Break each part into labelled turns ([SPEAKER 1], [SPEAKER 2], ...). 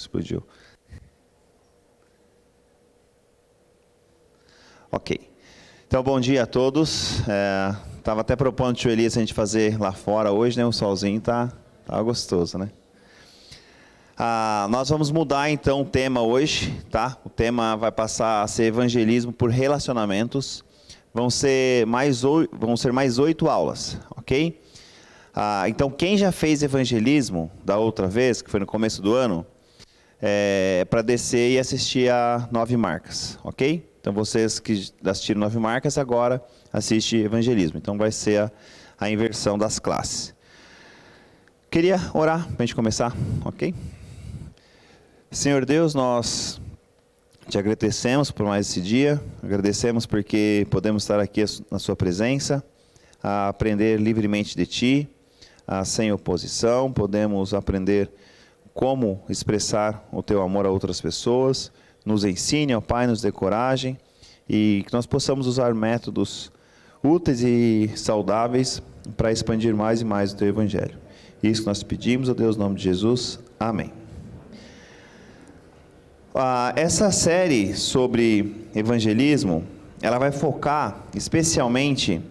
[SPEAKER 1] explodiu. Ok. Então, bom dia a todos. Estava até propondo o tio Elias a gente fazer lá fora hoje, né? O solzinho tá gostoso, né? Nós vamos mudar então o tema hoje, tá? O tema vai passar a ser evangelismo por relacionamentos. Vão ser mais 8 aulas, ok? Então, quem já fez evangelismo da outra vez, que foi no começo do ano, para descer e assistir a 9 marcas, ok? Então, vocês que assistiram 9 marcas, agora assistem evangelismo. Então, vai ser a inversão das classes. Queria orar para a gente começar, ok? Senhor Deus, nós te agradecemos por mais esse dia, agradecemos porque podemos estar aqui na sua presença, a aprender livremente de Ti, sem oposição, podemos aprender como expressar o Teu amor a outras pessoas. Nos ensine, ó Pai, nos dê coragem e que nós possamos usar métodos úteis e saudáveis para expandir mais e mais o Teu Evangelho. Isso que nós pedimos, ó Deus, no nome de Jesus. Amém. Essa série sobre evangelismo, ela vai focar especialmente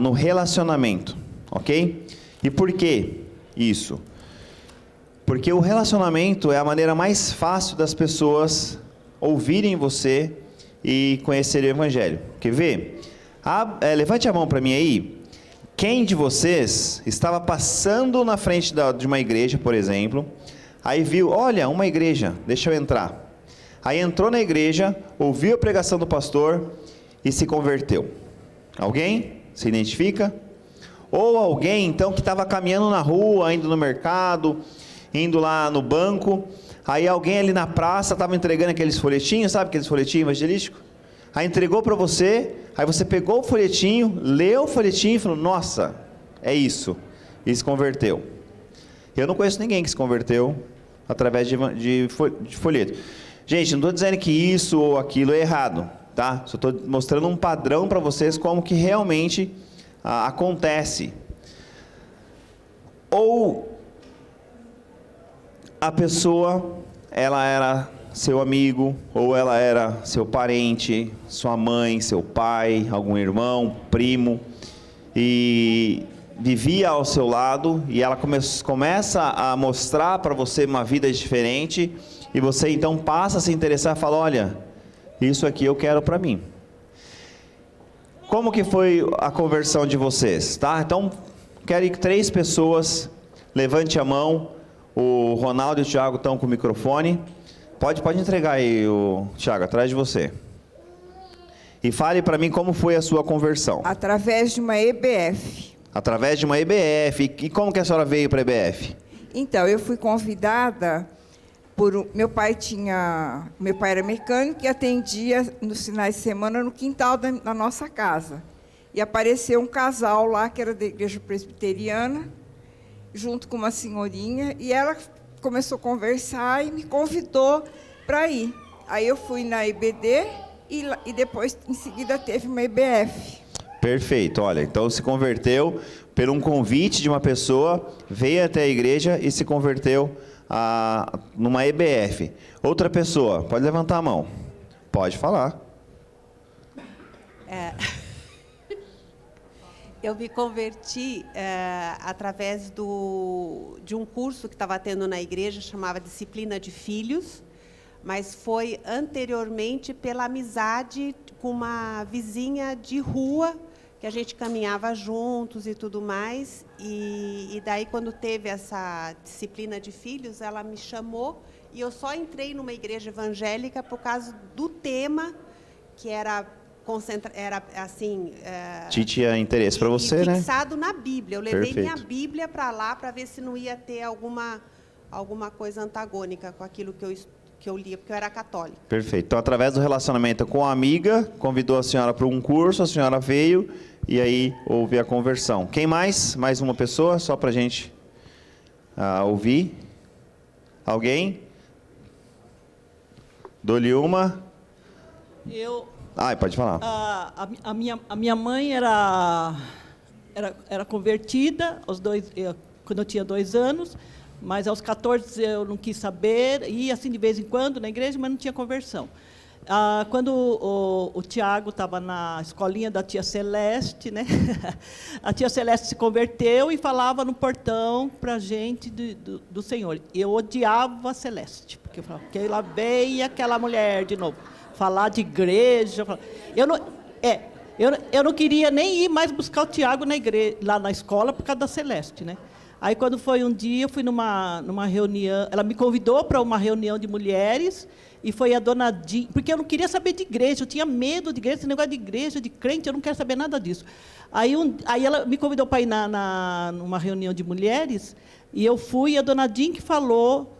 [SPEAKER 1] no relacionamento, ok? E por que isso? Porque o relacionamento é a maneira mais fácil das pessoas ouvirem você e conhecerem o Evangelho. Quer ver? Levante a mão para mim aí. Quem de vocês estava passando na frente de uma igreja, por exemplo, aí viu, olha, uma igreja, deixa eu entrar. Aí entrou na igreja, ouviu a pregação do pastor e se converteu. Alguém se identifica? Ou alguém, então, que estava caminhando na rua, indo no mercado, indo lá no banco, aí alguém ali na praça estava entregando aqueles folhetinhos, sabe aqueles folhetinhos evangelísticos? Aí entregou para você, aí você pegou o folhetinho, leu o folhetinho e falou, nossa, é isso, e se converteu. Eu não conheço ninguém que se converteu através de folheto. Gente, não estou dizendo que isso ou aquilo é errado, tá? Só estou mostrando um padrão para vocês como que realmente acontece. Ou a pessoa, ela era seu amigo, ou ela era seu parente, sua mãe, seu pai, algum irmão, primo, e vivia ao seu lado, e ela começa a mostrar para você uma vida diferente, e você então passa a se interessar e fala, olha, isso aqui eu quero para mim. Como que foi a conversão de vocês? Tá? Então, quero que 3 pessoas, levante a mão, o Ronaldo e o Thiago estão com o microfone, pode entregar aí, o Thiago, atrás de você. E fale para mim como foi a sua conversão.
[SPEAKER 2] Através de uma EBF.
[SPEAKER 1] Através de uma EBF. E como que a senhora veio para a EBF?
[SPEAKER 2] Então, eu fui convidada por... Meu pai era mecânico e atendia nos finais de semana no quintal da nossa casa. E apareceu um casal lá, que era da igreja presbiteriana, junto com uma senhorinha, e ela começou a conversar e me convidou para ir. Aí eu fui na IBD e depois, em seguida, teve uma EBF.
[SPEAKER 1] Perfeito, olha, então se converteu por um convite de uma pessoa, veio até a igreja e se converteu numa EBF. Outra pessoa, pode levantar a mão, pode falar.
[SPEAKER 3] Eu me converti através de um curso que estava tendo na igreja, chamava Disciplina de Filhos, mas foi anteriormente pela amizade com uma vizinha de rua, que a gente caminhava juntos e tudo mais, e daí quando teve essa disciplina de filhos, ela me chamou, e eu só entrei numa igreja evangélica por causa do tema, que era assim...
[SPEAKER 1] Tinha interesse para você, né?
[SPEAKER 3] Fixado na Bíblia. Eu levei
[SPEAKER 1] Perfeito.
[SPEAKER 3] minha Bíblia para lá para ver se não ia ter alguma coisa antagônica com aquilo que eu lia, porque eu era católica.
[SPEAKER 1] Perfeito. Então, através do relacionamento com a amiga, convidou a senhora para um curso, a senhora veio e aí houve a conversão. Quem mais? Mais uma pessoa, só para a gente ouvir. Alguém? Dou-lhe uma. Pode falar.
[SPEAKER 4] A minha mãe era convertida quando eu tinha 2 anos. mas aos 14 eu não quis saber, ia assim de vez em quando na igreja, mas não tinha conversão. Quando o Tiago estava na escolinha da tia Celeste, né? A tia Celeste se converteu e falava no portão para a gente do Senhor. Eu odiava a Celeste, porque eu falava, que lá veio aquela mulher de novo, falar de igreja. Eu não queria nem ir mais buscar o Tiago lá na escola por causa da Celeste, né? Aí, quando foi um dia, eu fui numa reunião, ela me convidou para uma reunião de mulheres, e foi a dona Dinha, porque eu não queria saber de igreja, eu tinha medo de igreja, esse negócio de igreja, de crente, eu não quero saber nada disso. Aí ela me convidou para ir numa reunião de mulheres, e eu fui, e a dona Dinha que falou,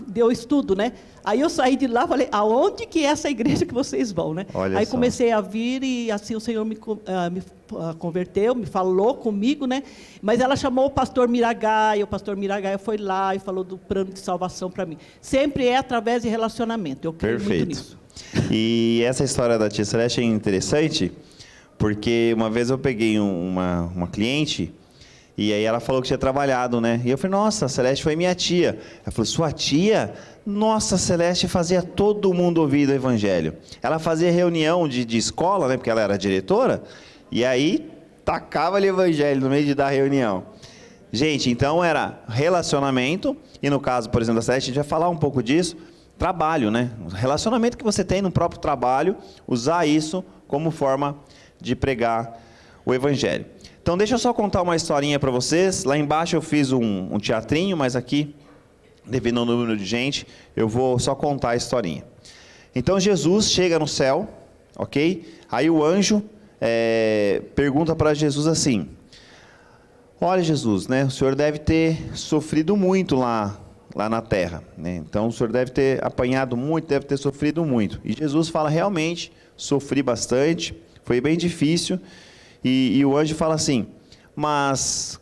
[SPEAKER 4] deu estudo, né? Aí eu saí de lá e falei, aonde que é essa igreja que vocês vão, né?
[SPEAKER 1] Olha
[SPEAKER 4] aí
[SPEAKER 1] só.
[SPEAKER 4] comecei a vir, e assim o Senhor me converteu, me falou comigo, né? Mas ela chamou o pastor Miragaia foi lá e falou do plano de salvação para mim. Sempre é através de relacionamento, eu creio muito nisso.
[SPEAKER 1] E essa história da tia Celeste é interessante, porque uma vez eu peguei uma cliente, e aí ela falou que tinha trabalhado, né? E eu falei, nossa, a Celeste foi minha tia. Ela falou, sua tia? Nossa, a Celeste fazia todo mundo ouvir do Evangelho. Ela fazia reunião de escola, né? Porque ela era diretora. E aí, tacava-lhe o Evangelho no meio de dar reunião. Gente, então era relacionamento. E no caso, por exemplo, da Celeste, a gente vai falar um pouco disso. Trabalho, né? O relacionamento que você tem no próprio trabalho. Usar isso como forma de pregar o Evangelho. Então, deixa eu só contar uma historinha para vocês. Lá embaixo eu fiz um teatrinho, mas aqui, devido ao número de gente, eu vou só contar a historinha. Então, Jesus chega no céu, ok? Aí o anjo pergunta para Jesus assim, olha, Jesus, né, o senhor deve ter sofrido muito lá na terra, né? Então, o senhor deve ter apanhado muito, deve ter sofrido muito. E Jesus fala, realmente, sofri bastante, foi bem difícil. E o anjo fala assim, mas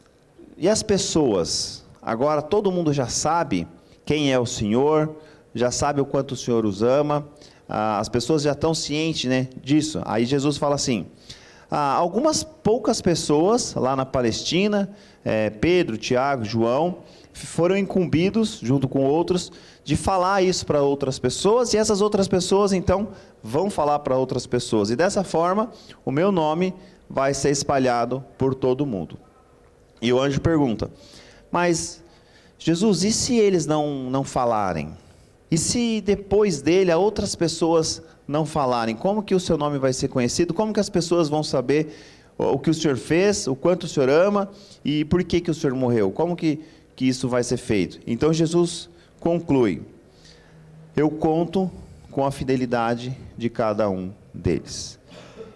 [SPEAKER 1] e as pessoas? Agora todo mundo já sabe quem é o Senhor, já sabe o quanto o Senhor os ama, as pessoas já estão cientes, né, disso. Aí Jesus fala assim, algumas poucas pessoas lá na Palestina, Pedro, Tiago, João, foram incumbidos, junto com outros, de falar isso para outras pessoas, e essas outras pessoas, então, vão falar para outras pessoas. E dessa forma, o meu nome vai ser espalhado por todo mundo. E o anjo pergunta, mas, Jesus, e se eles não falarem? E se depois dele, outras pessoas não falarem? Como que o seu nome vai ser conhecido? Como que as pessoas vão saber o que o Senhor fez, o quanto o Senhor ama, e por que o Senhor morreu? Como que isso vai ser feito? Então, Jesus conclui, eu conto com a fidelidade de cada um deles.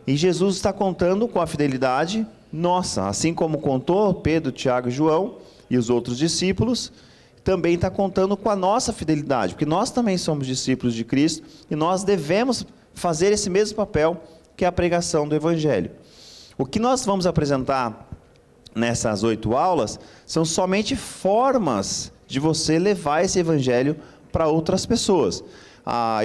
[SPEAKER 1] E Jesus está contando com a fidelidade nossa, assim como contou Pedro, Tiago e João e os outros discípulos, também está contando com a nossa fidelidade, porque nós também somos discípulos de Cristo e nós devemos fazer esse mesmo papel que é a pregação do Evangelho. O que nós vamos apresentar nessas 8 aulas são somente formas de você levar esse Evangelho para outras pessoas.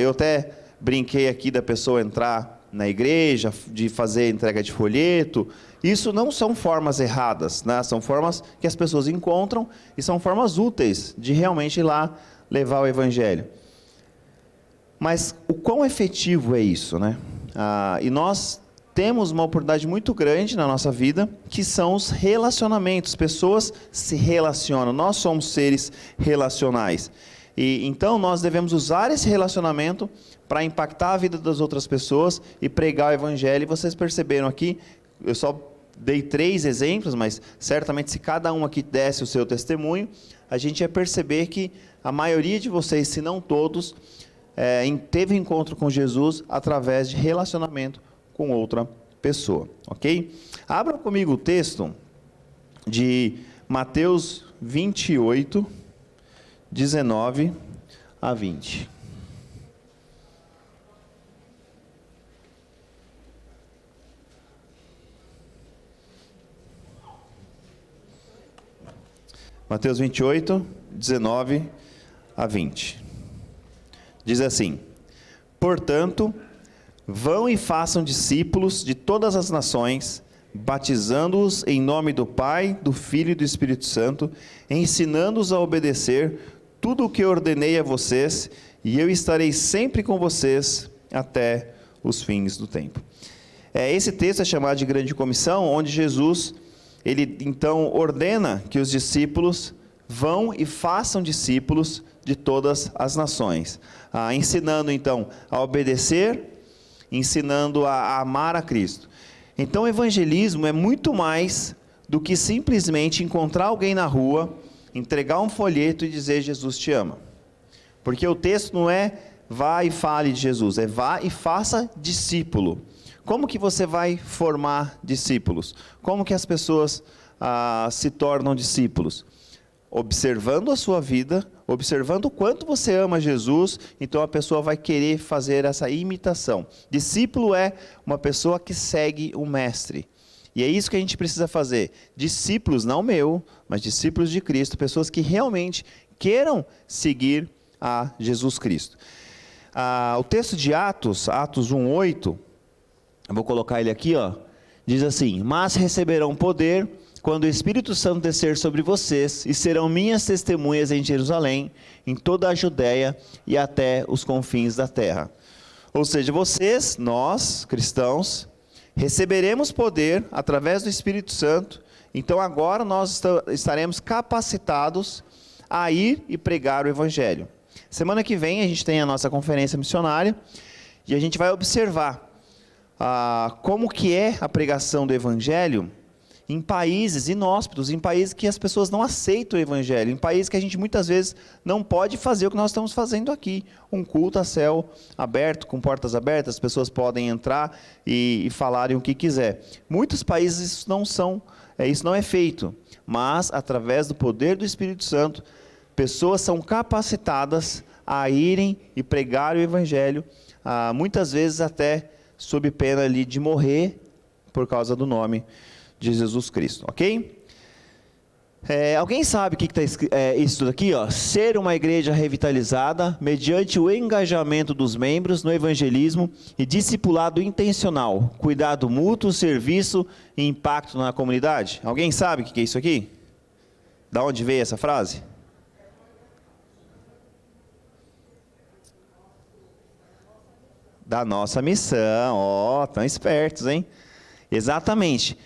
[SPEAKER 1] Eu até brinquei aqui da pessoa entrar na igreja, de fazer entrega de folheto. Isso não são formas erradas, né? São formas que as pessoas encontram e são formas úteis de realmente ir lá levar o Evangelho. Mas o quão efetivo é isso, né? E nós temos uma oportunidade muito grande na nossa vida, que são os relacionamentos. Pessoas se relacionam, nós somos seres relacionais. E então nós devemos usar esse relacionamento para impactar a vida das outras pessoas e pregar o Evangelho. E vocês perceberam aqui, eu só dei 3 exemplos, mas certamente se cada um aqui desse o seu testemunho, a gente ia perceber que a maioria de vocês, se não todos, teve encontro com Jesus através de relacionamento com outra pessoa, ok? Abra comigo o texto de Mateus 28, 19 a 20. Mateus 28, 19 a 20. Diz assim, portanto, vão e façam discípulos de todas as nações, batizando-os em nome do Pai, do Filho e do Espírito Santo, ensinando-os a obedecer tudo o que ordenei a vocês, e eu estarei sempre com vocês até os fins do tempo. Esse texto é chamado de Grande Comissão, onde Jesus, ele então ordena que os discípulos vão e façam discípulos de todas as nações, ensinando então a obedecer, ensinando a amar a Cristo. Então o evangelismo é muito mais do que simplesmente encontrar alguém na rua, entregar um folheto e dizer Jesus te ama. Porque o texto não é vá e fale de Jesus, é vá e faça discípulo. Como que você vai formar discípulos? Como que as pessoas se tornam discípulos? Observando a sua vida, observando o quanto você ama Jesus, então a pessoa vai querer fazer essa imitação. Discípulo é uma pessoa que segue o mestre. E é isso que a gente precisa fazer. Discípulos, não meu, mas discípulos de Cristo, pessoas que realmente queiram seguir a Jesus Cristo. O texto de Atos 1:8, eu vou colocar ele aqui, diz assim: mas receberão poder quando o Espírito Santo descer sobre vocês, e serão minhas testemunhas em Jerusalém, em toda a Judéia e até os confins da terra. Ou seja, vocês, nós, cristãos, receberemos poder através do Espírito Santo, então agora nós estaremos capacitados a ir e pregar o Evangelho. Semana que vem a gente tem a nossa conferência missionária, e a gente vai observar como que é a pregação do Evangelho em países inóspitos, em países que as pessoas não aceitam o Evangelho, em países que a gente muitas vezes não pode fazer o que nós estamos fazendo aqui, um culto a céu aberto, com portas abertas, as pessoas podem entrar e falarem o que quiser. Muitos países isso não é feito, mas através do poder do Espírito Santo, pessoas são capacitadas a irem e pregar o Evangelho, muitas vezes até sob pena ali de morrer por causa do nome de Jesus Cristo, ok? Alguém sabe o que está isso daqui? Ser uma igreja revitalizada mediante o engajamento dos membros no evangelismo e discipulado intencional, cuidado mútuo, serviço e impacto na comunidade. Alguém sabe o que é isso aqui? Da onde veio essa frase? Da nossa missão. Tão espertos, hein? Exatamente.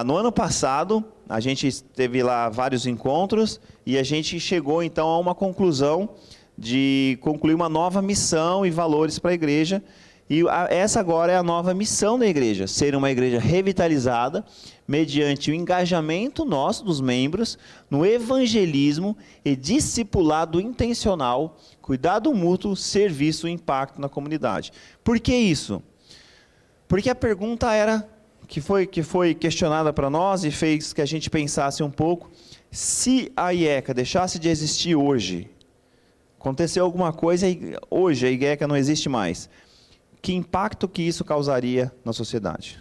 [SPEAKER 1] No ano passado, a gente teve lá vários encontros e a gente chegou então a uma conclusão de concluir uma nova missão e valores para a igreja. E essa agora é a nova missão da igreja, ser uma igreja revitalizada mediante o engajamento nosso, dos membros, no evangelismo e discipulado intencional, cuidado mútuo, serviço e impacto na comunidade. Por que isso? Porque a pergunta era que foi questionada para nós e fez que a gente pensasse um pouco: se a IECA deixasse de existir hoje, aconteceu alguma coisa e hoje a IECA não existe mais, que impacto que isso causaria na sociedade?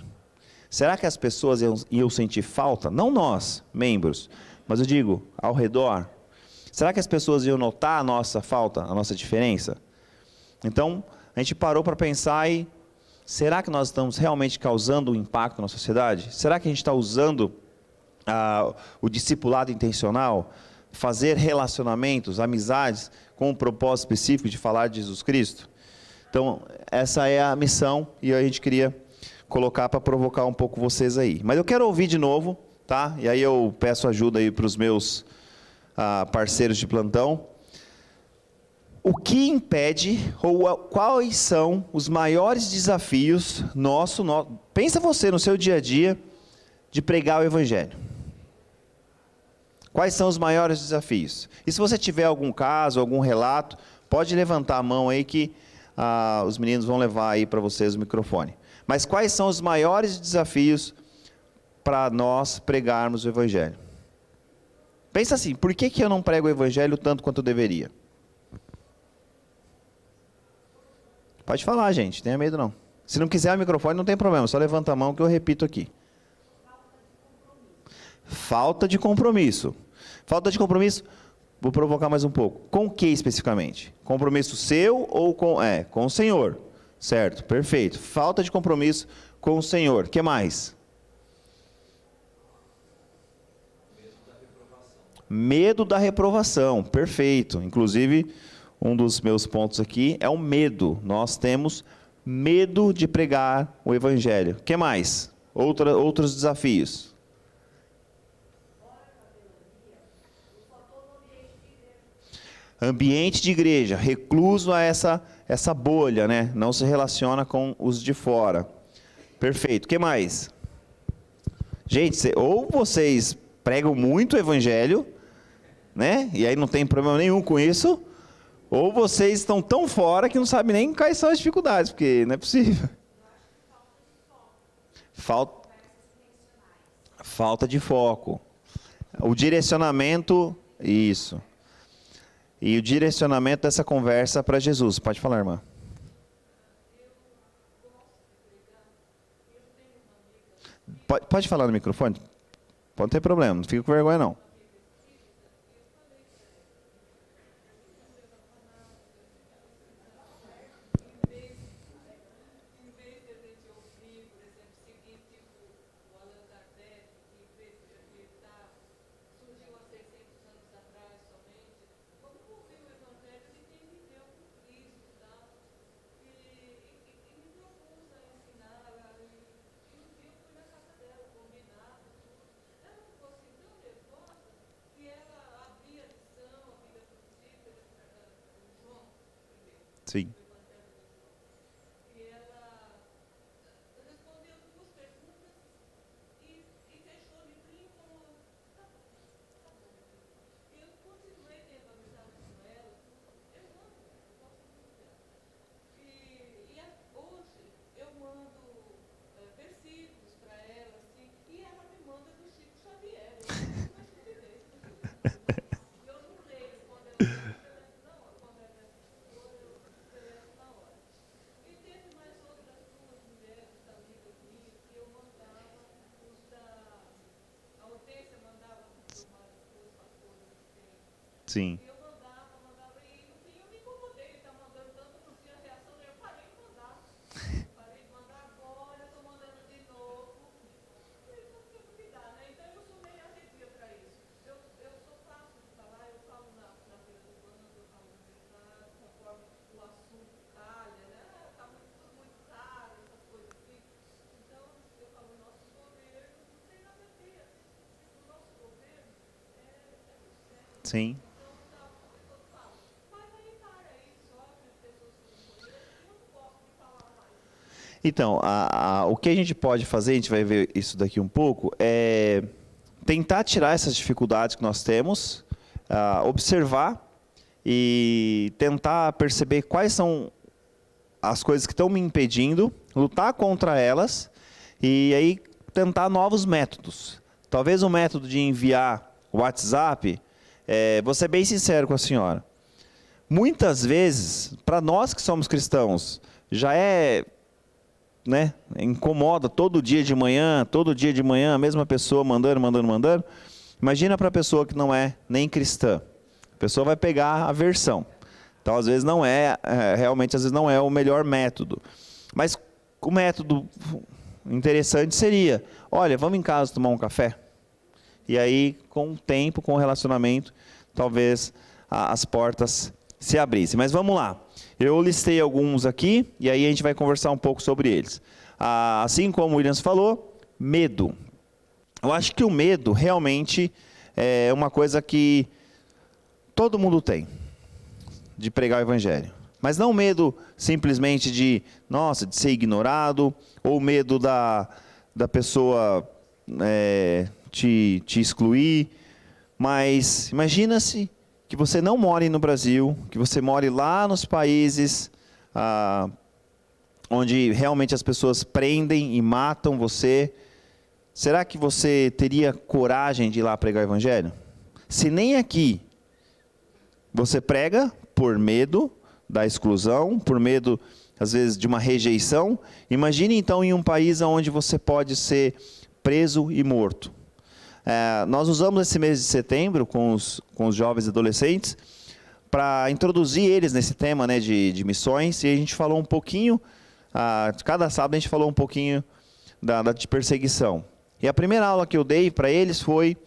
[SPEAKER 1] Será que as pessoas iam sentir falta? Não nós, membros, mas eu digo, ao redor. Será que as pessoas iam notar a nossa falta, a nossa diferença? Então, a gente parou para pensar e será que nós estamos realmente causando um impacto na sociedade? Será que a gente está usando o discipulado intencional, fazer relacionamentos, amizades, com um propósito específico de falar de Jesus Cristo? Então, essa é a missão e a gente queria colocar para provocar um pouco vocês aí. Mas eu quero ouvir de novo, tá? E aí eu peço ajuda aí para os meus parceiros de plantão. O que impede, ou quais são os maiores desafios pensa você no seu dia a dia, de pregar o Evangelho? Quais são os maiores desafios? E se você tiver algum caso, algum relato, pode levantar a mão aí que os meninos vão levar aí para vocês o microfone. Mas quais são os maiores desafios para nós pregarmos o Evangelho? Pensa assim, por que eu não prego o Evangelho tanto quanto eu deveria? Pode falar, gente, não tenha medo não. Se não quiser o microfone, não tem problema, só levanta a mão que eu repito aqui. Falta de compromisso. Falta de compromisso, vou provocar mais um pouco. Com o que especificamente? Compromisso seu ou com o Senhor? Certo, perfeito. Falta de compromisso com o Senhor. O que mais? Medo da reprovação, perfeito. Inclusive, um dos meus pontos aqui é o medo. Nós temos medo de pregar o evangelho. O que mais? Outros desafios. Ambiente de igreja, recluso a essa bolha, né? Não se relaciona com os de fora. Perfeito. O que mais? Gente, ou vocês pregam muito o evangelho, né? E aí não tem problema nenhum com isso, ou vocês estão tão fora que não sabem nem quais são as dificuldades, porque não é possível. Falta de foco. O direcionamento, isso. E o direcionamento dessa conversa para Jesus. Pode falar, irmã. Pode falar no microfone? Pode ter problema, não fica com vergonha não. Sim. Sim. Sim. Então, o que a gente pode fazer, a gente vai ver isso daqui um pouco, é tentar tirar essas dificuldades que nós temos, observar e tentar perceber quais são as coisas que estão me impedindo, lutar contra elas e aí tentar novos métodos. Talvez o método de enviar o WhatsApp, vou ser bem sincero com a senhora, muitas vezes, para nós que somos cristãos, já né, incomoda todo dia de manhã, a mesma pessoa mandando. Imagina para a pessoa que não é nem cristã. A pessoa vai pegar a versão. Então, às vezes, realmente, às vezes não é o melhor método. Mas o método interessante seria, olha, vamos em casa tomar um café? E aí, com o tempo, com o relacionamento, talvez as portas se abrissem. Mas vamos lá. Eu listei alguns aqui, e aí a gente vai conversar um pouco sobre eles. Assim como o Williams falou, medo. Eu acho que o medo realmente é uma coisa que todo mundo tem, de pregar o evangelho. Mas não medo simplesmente de ser ignorado, ou medo da pessoa te excluir. Mas imagina-se que você não more no Brasil, que você more lá nos países onde realmente as pessoas prendem e matam você. Será que você teria coragem de ir lá pregar o evangelho? Se nem aqui você prega por medo da exclusão, por medo, às vezes, de uma rejeição, imagine então em um país onde você pode ser preso e morto. Nós usamos esse mês de setembro com os jovens e adolescentes para introduzir eles nesse tema, né, de missões, e a gente falou um pouquinho, cada sábado a gente falou um pouquinho de perseguição. E a primeira aula que eu dei para eles foi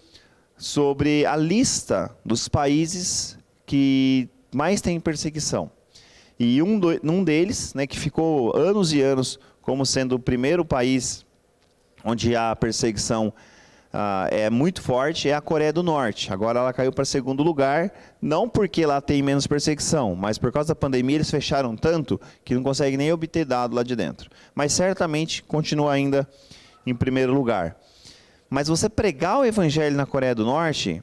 [SPEAKER 1] sobre a lista dos países que mais tem perseguição. E um deles, né, que ficou anos e anos como sendo o primeiro país onde a perseguição é muito forte, é a Coreia do Norte. Agora ela caiu para segundo lugar, não porque lá tem menos perseguição, mas por causa da pandemia eles fecharam tanto que não conseguem nem obter dado lá de dentro. Mas certamente continua ainda em primeiro lugar. Mas você pregar o evangelho na Coreia do Norte,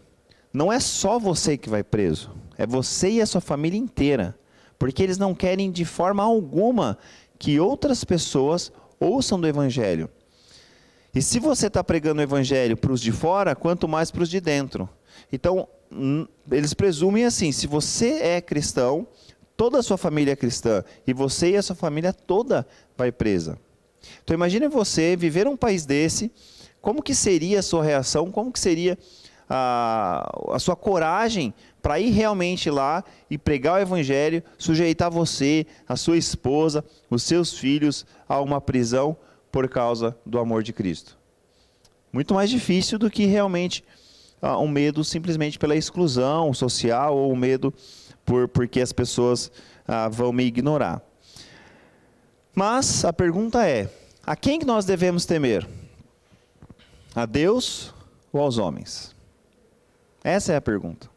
[SPEAKER 1] não é só você que vai preso, é você e a sua família inteira. Porque eles não querem de forma alguma que outras pessoas ouçam do evangelho. E se você está pregando o evangelho para os de fora, quanto mais para os de dentro. Então, eles presumem assim, se você é cristão, toda a sua família é cristã, e você e a sua família toda vai presa. Então, imagine você viver num país desse, como que seria a sua reação, como que seria a sua coragem para ir realmente lá e pregar o evangelho, sujeitar você, a sua esposa, os seus filhos a uma prisão por causa do amor de Cristo. Muito mais difícil do que realmente um medo simplesmente pela exclusão social ou o medo porque as pessoas vão me ignorar. Mas a pergunta é, a quem que nós devemos temer? A Deus ou aos homens? Essa é a pergunta.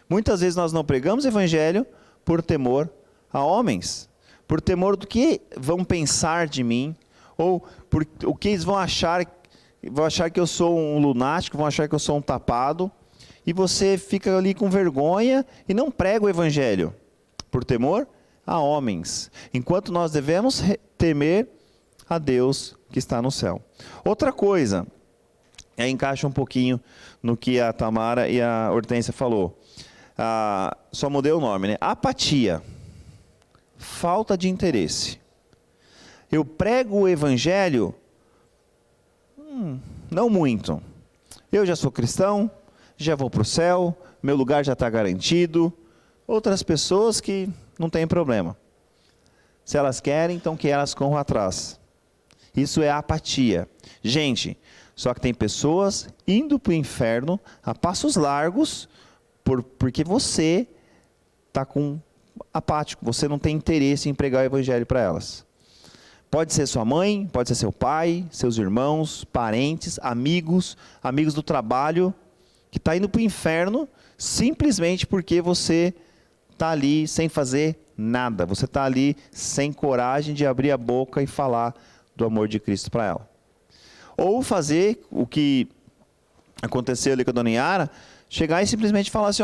[SPEAKER 1] Muitas vezes nós não pregamos o evangelho por temor a homens, por temor do que vão pensar de mim, ou por o que eles vão achar que eu sou um lunático, vão achar que eu sou um tapado, e você fica ali com vergonha e não prega o evangelho, por temor a homens, enquanto nós devemos temer a Deus que está no céu. Outra coisa, encaixa um pouquinho no que a Tamara e a Hortência falou, só mudei o nome, né? Apatia, falta de interesse. Eu prego o evangelho? Não muito. Eu já sou cristão, já vou para o céu, meu lugar já está garantido. Outras pessoas que não tem problema. Se elas querem, então que elas corram atrás. Isso é apatia. Gente, só que tem pessoas indo para o inferno a passos largos porque você está apático, você não tem interesse em pregar o evangelho para elas. Pode ser sua mãe, pode ser seu pai, seus irmãos, parentes, amigos do trabalho, que está indo para o inferno simplesmente porque você está ali sem fazer nada. Você está ali sem coragem de abrir a boca e falar do amor de Cristo para ela. Ou fazer o que aconteceu ali com a dona Yara, chegar e simplesmente falar assim,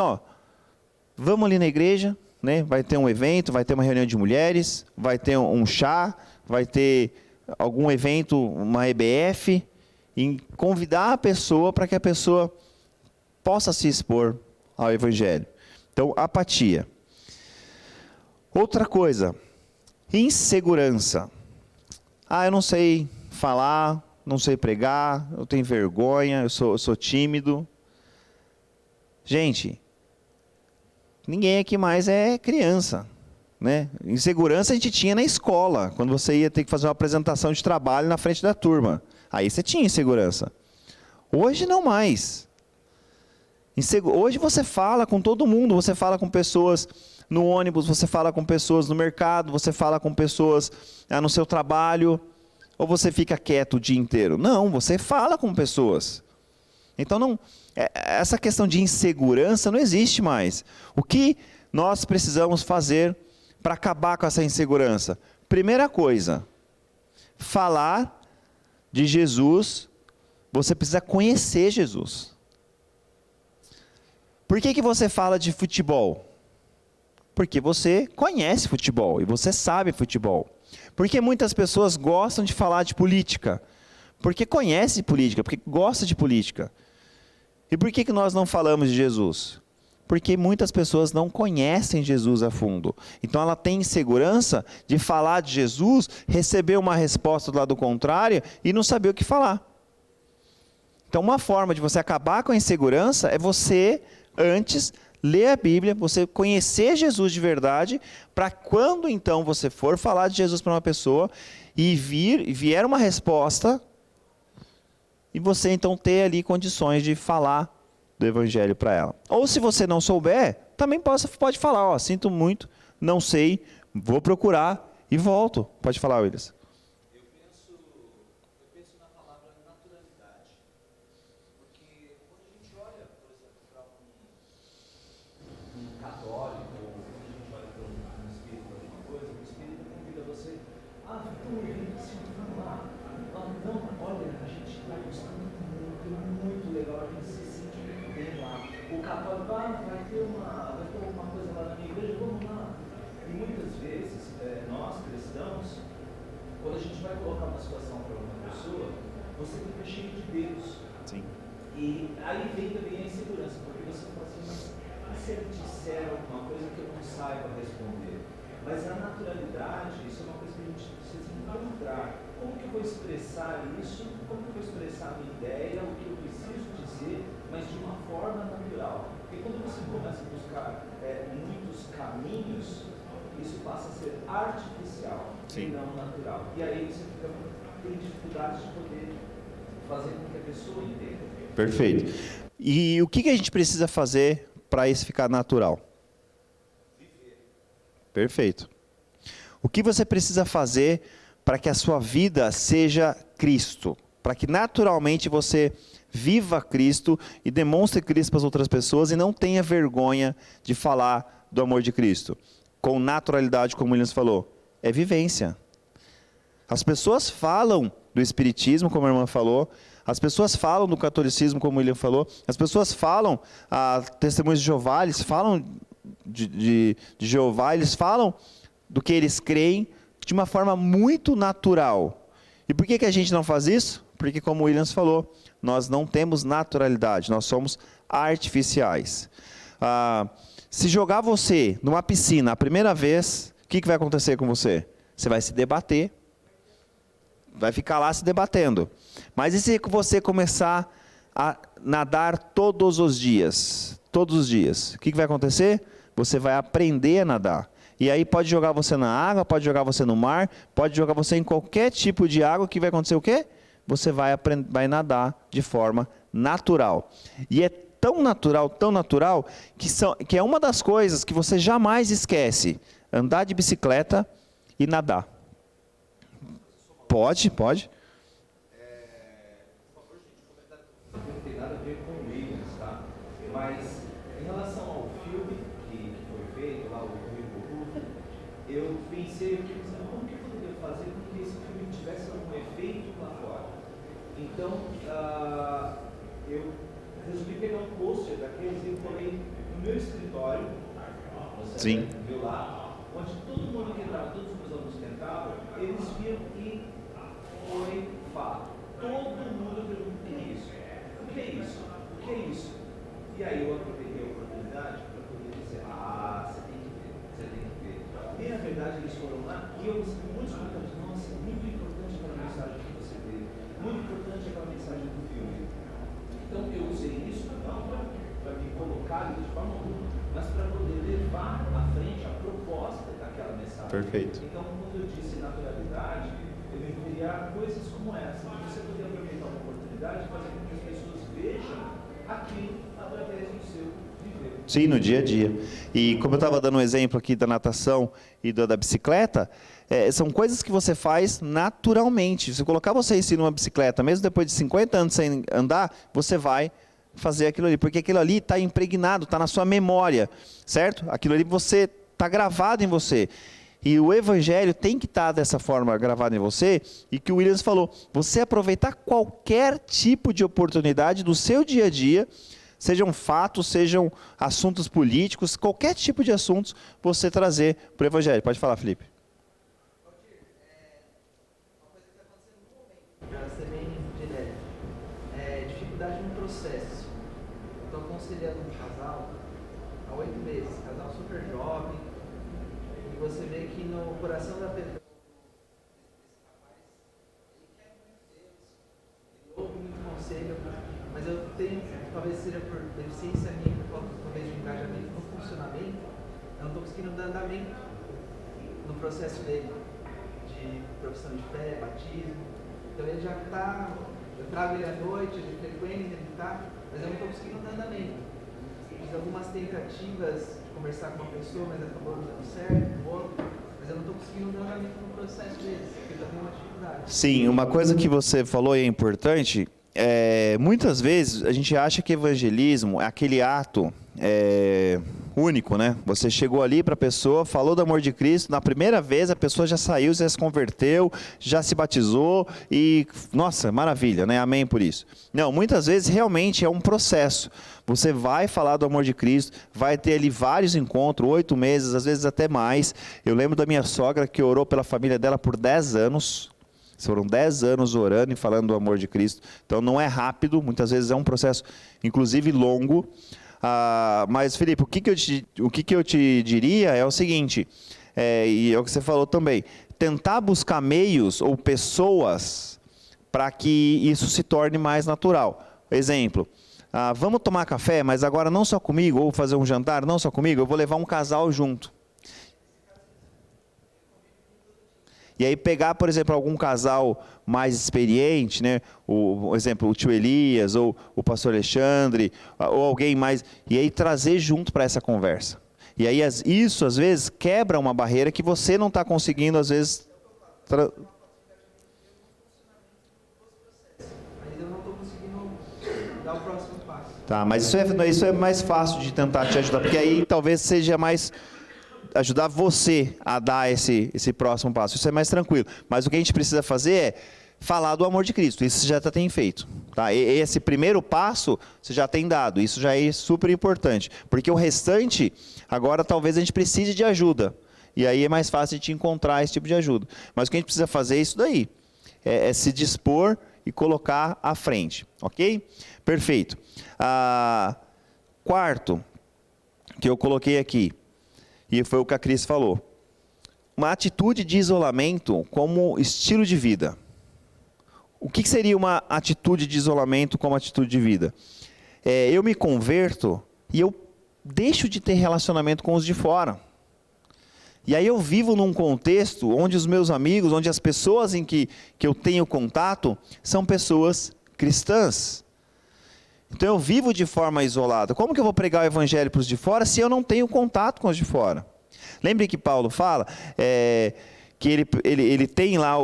[SPEAKER 1] vamos ali na igreja, né? Vai ter um evento, vai ter uma reunião de mulheres, vai ter um chá, vai ter algum evento, uma EBF, e convidar a pessoa para que a pessoa possa se expor ao evangelho. Então, apatia. Outra coisa, insegurança. Eu não sei falar, não sei pregar, eu tenho vergonha, eu sou tímido. Gente, ninguém aqui mais é criança, né? Insegurança a gente tinha na escola, quando você ia ter que fazer uma apresentação de trabalho na frente da turma. Aí você tinha insegurança. Hoje não mais. Hoje você fala com todo mundo, você fala com pessoas no ônibus, você fala com pessoas no mercado, você fala com pessoas no seu trabalho, ou você fica quieto o dia inteiro? Não, você fala com pessoas. Então, essa questão de insegurança não existe mais. O que nós precisamos fazer para acabar com essa insegurança? Primeira coisa, falar de Jesus, você precisa conhecer Jesus. Por que você fala de futebol? Porque você conhece futebol e você sabe futebol. Porque muitas pessoas gostam de falar de política? Porque conhece política, porque gosta de política. E por que nós não falamos de Jesus? Porque muitas pessoas não conhecem Jesus a fundo. Então ela tem insegurança de falar de Jesus, receber uma resposta do lado contrário e não saber o que falar. Então uma forma de você acabar com a insegurança é você, antes, ler a Bíblia, você conhecer Jesus de verdade, para quando então você for falar de Jesus para uma pessoa e vier uma resposta, e você então ter ali condições de falar do Evangelho para ela. Ou se você não souber, também pode falar, ó, sinto muito, não sei, vou procurar e volto. Pode falar, Willis.
[SPEAKER 5] Eu penso na palavra naturalidade. Porque quando a gente olha, por exemplo, para um católico, ou quando a gente olha para um espírito, alguma coisa, o espírito convida você, Vitor, vem assim, vamos lá. Não, olha, a gente está gostando muito legal, a gente se sente muito bem lá. O católico, vai ter alguma coisa lá na minha igreja, vamos lá. E muitas vezes, nós cristãos, quando a gente vai colocar uma situação para uma pessoa, você fica cheio de Deus.
[SPEAKER 1] Sim.
[SPEAKER 5] E aí vem também a insegurança, porque você fala assim, mas se ele disser alguma coisa que eu não saiba responder? Mas a naturalidade, isso é uma coisa que a gente precisa encontrar. Como que eu vou expressar isso? Como que eu vou expressar a minha ideia, o que eu preciso dizer, mas de uma forma natural? Porque quando você começa a buscar muitos caminhos, isso passa a ser artificial. Sim. E não natural. E aí você tem dificuldade de poder fazer com que a pessoa entenda.
[SPEAKER 1] Perfeito. E o que a gente precisa fazer para isso ficar natural?
[SPEAKER 5] Viver.
[SPEAKER 1] Perfeito. O que você precisa fazer para que a sua vida seja Cristo? Para que naturalmente você viva Cristo e demonstre Cristo para as outras pessoas e não tenha vergonha de falar do amor de Cristo. Com naturalidade, como o Williams falou, é vivência. As pessoas falam do Espiritismo, como a irmã falou, as pessoas falam do catolicismo, como o William falou, as pessoas falam, testemunhos de Jeová, eles falam de Jeová, eles falam do que eles creem de uma forma muito natural. E por que a gente não faz isso? Porque, como o Williams falou, nós não temos naturalidade, nós somos artificiais. Se jogar você numa piscina a primeira vez, o que vai acontecer com você? Você vai se debater, vai ficar lá se debatendo. Mas e se você começar a nadar todos os dias? Todos os dias. O que vai acontecer? Você vai aprender a nadar. E aí pode jogar você na água, pode jogar você no mar, pode jogar você em qualquer tipo de água, que vai acontecer o quê? Você vai nadar de forma natural. E é tão natural, que é uma das coisas que você jamais esquece. Andar de bicicleta e nadar. Pode.
[SPEAKER 5] Por favor, gente, comentário não tem nada a ver com o Williams, tá? Mas, em relação ao filme que foi feito, lá, o Rio, eu pensei aqui, como que eu poderia fazer com que esse filme tivesse algum efeito lá fora? Então, eu resolvi pegar um pôster daqueles e colei no meu escritório, você viu lá, onde todo mundo que entrava, todos os meus alunos que entravam, eles viam e foi fato. Todo mundo perguntou, o que é isso? O que é isso? O que é isso? E aí eu aproveitei a oportunidade para poder dizer, você tem que ver, você tem que ver. E na verdade eles foram lá e eu recebi muitos comentários, nossa, muito importante aquela mensagem que você deu, muito importante aquela mensagem do filme. Então eu usei isso não para me colocar de forma alguma, mas para poder levar à frente a proposta daquela mensagem.
[SPEAKER 1] Perfeito.
[SPEAKER 5] Então quando eu disse naturalidade, eu me criar coisas como essa, você poder aproveitar uma oportunidade e fazer com que as pessoas vejam aquilo através do seu viver.
[SPEAKER 1] Sim, no dia a dia. E como eu estava dando um exemplo aqui da natação e da bicicleta, são coisas que você faz naturalmente. Se colocar você em si numa bicicleta, mesmo depois de 50 anos sem andar, você vai fazer aquilo ali, porque aquilo ali está impregnado, está na sua memória, certo? Aquilo ali está gravado em você. E o Evangelho tem que estar dessa forma gravado em você, e que o Williams falou, você aproveitar qualquer tipo de oportunidade do seu dia a dia, sejam fatos, sejam assuntos políticos, qualquer tipo de assuntos, você trazer para o Evangelho. Pode falar, Felipe.
[SPEAKER 6] Uma coisa que está acontecendo no momento, para ser bem direto, dificuldade no processo. Estou aconselhando um casal há 8 meses, casal super jovem, e você vê que no coração da pessoa, esse rapaz, ele quer muito Deus, ele ouve muito conselho, mas eu tenho, talvez seja por deficiência minha, por talvez de engajamento no funcionamento, eu não estou conseguindo dar andamento no processo dele, de profissão de fé, batismo. Então ele já está eu trago ele à noite, ele frequenta, ele tá, mas eu não estou conseguindo dar andamento. Fiz algumas tentativas de conversar com uma pessoa, mas acabou não dando certo, com outra, mas eu não estou conseguindo dar andamento no processo deles, porque eu tenho uma dificuldade.
[SPEAKER 1] Sim, uma coisa que você falou e é importante, muitas vezes a gente acha que evangelismo é aquele ato único, né? Você chegou ali para a pessoa, falou do amor de Cristo, na primeira vez a pessoa já saiu, já se converteu, já se batizou e, nossa, maravilha, né? Amém por isso. Não, muitas vezes realmente é um processo. Você vai falar do amor de Cristo, vai ter ali vários encontros, 8 meses, às vezes até mais. Eu lembro da minha sogra que orou pela família dela por 10 anos. Foram 10 anos orando e falando do amor de Cristo. Então não é rápido, muitas vezes é um processo, inclusive longo. Mas, Felipe, o que eu te diria é o seguinte, e é o que você falou também, tentar buscar meios ou pessoas para que isso se torne mais natural. Exemplo, vamos tomar café, mas agora não só comigo, ou fazer um jantar, não só comigo, eu vou levar um casal junto. E aí pegar, por exemplo, algum casal mais experiente, né? Por exemplo, o tio Elias, ou o pastor Alexandre, ou alguém mais, e aí trazer junto para essa conversa. E aí isso, às vezes, quebra uma barreira que você não está conseguindo, às vezes...
[SPEAKER 6] Mas eu não estou conseguindo dar o próximo passo.
[SPEAKER 1] Tá, mas isso é mais fácil de tentar te ajudar, porque aí talvez seja mais... ajudar você a dar esse próximo passo. Isso é mais tranquilo. Mas o que a gente precisa fazer é falar do amor de Cristo. Isso já tem feito. Tá? Esse primeiro passo você já tem dado. Isso já é super importante. Porque o restante, agora talvez a gente precise de ajuda. E aí é mais fácil de te encontrar esse tipo de ajuda. Mas o que a gente precisa fazer é isso daí. É se dispor e colocar à frente. Ok? Perfeito. Quarto, que eu coloquei aqui. E foi o que a Cris falou. Uma atitude de isolamento como estilo de vida. O que seria uma atitude de isolamento como atitude de vida? Eu me converto e eu deixo de ter relacionamento com os de fora. E aí eu vivo num contexto onde os meus amigos, onde as pessoas em que eu tenho contato, são pessoas cristãs. Então eu vivo de forma isolada. Como que eu vou pregar o evangelho para os de fora se eu não tenho contato com os de fora? Lembre que Paulo fala que ele tem lá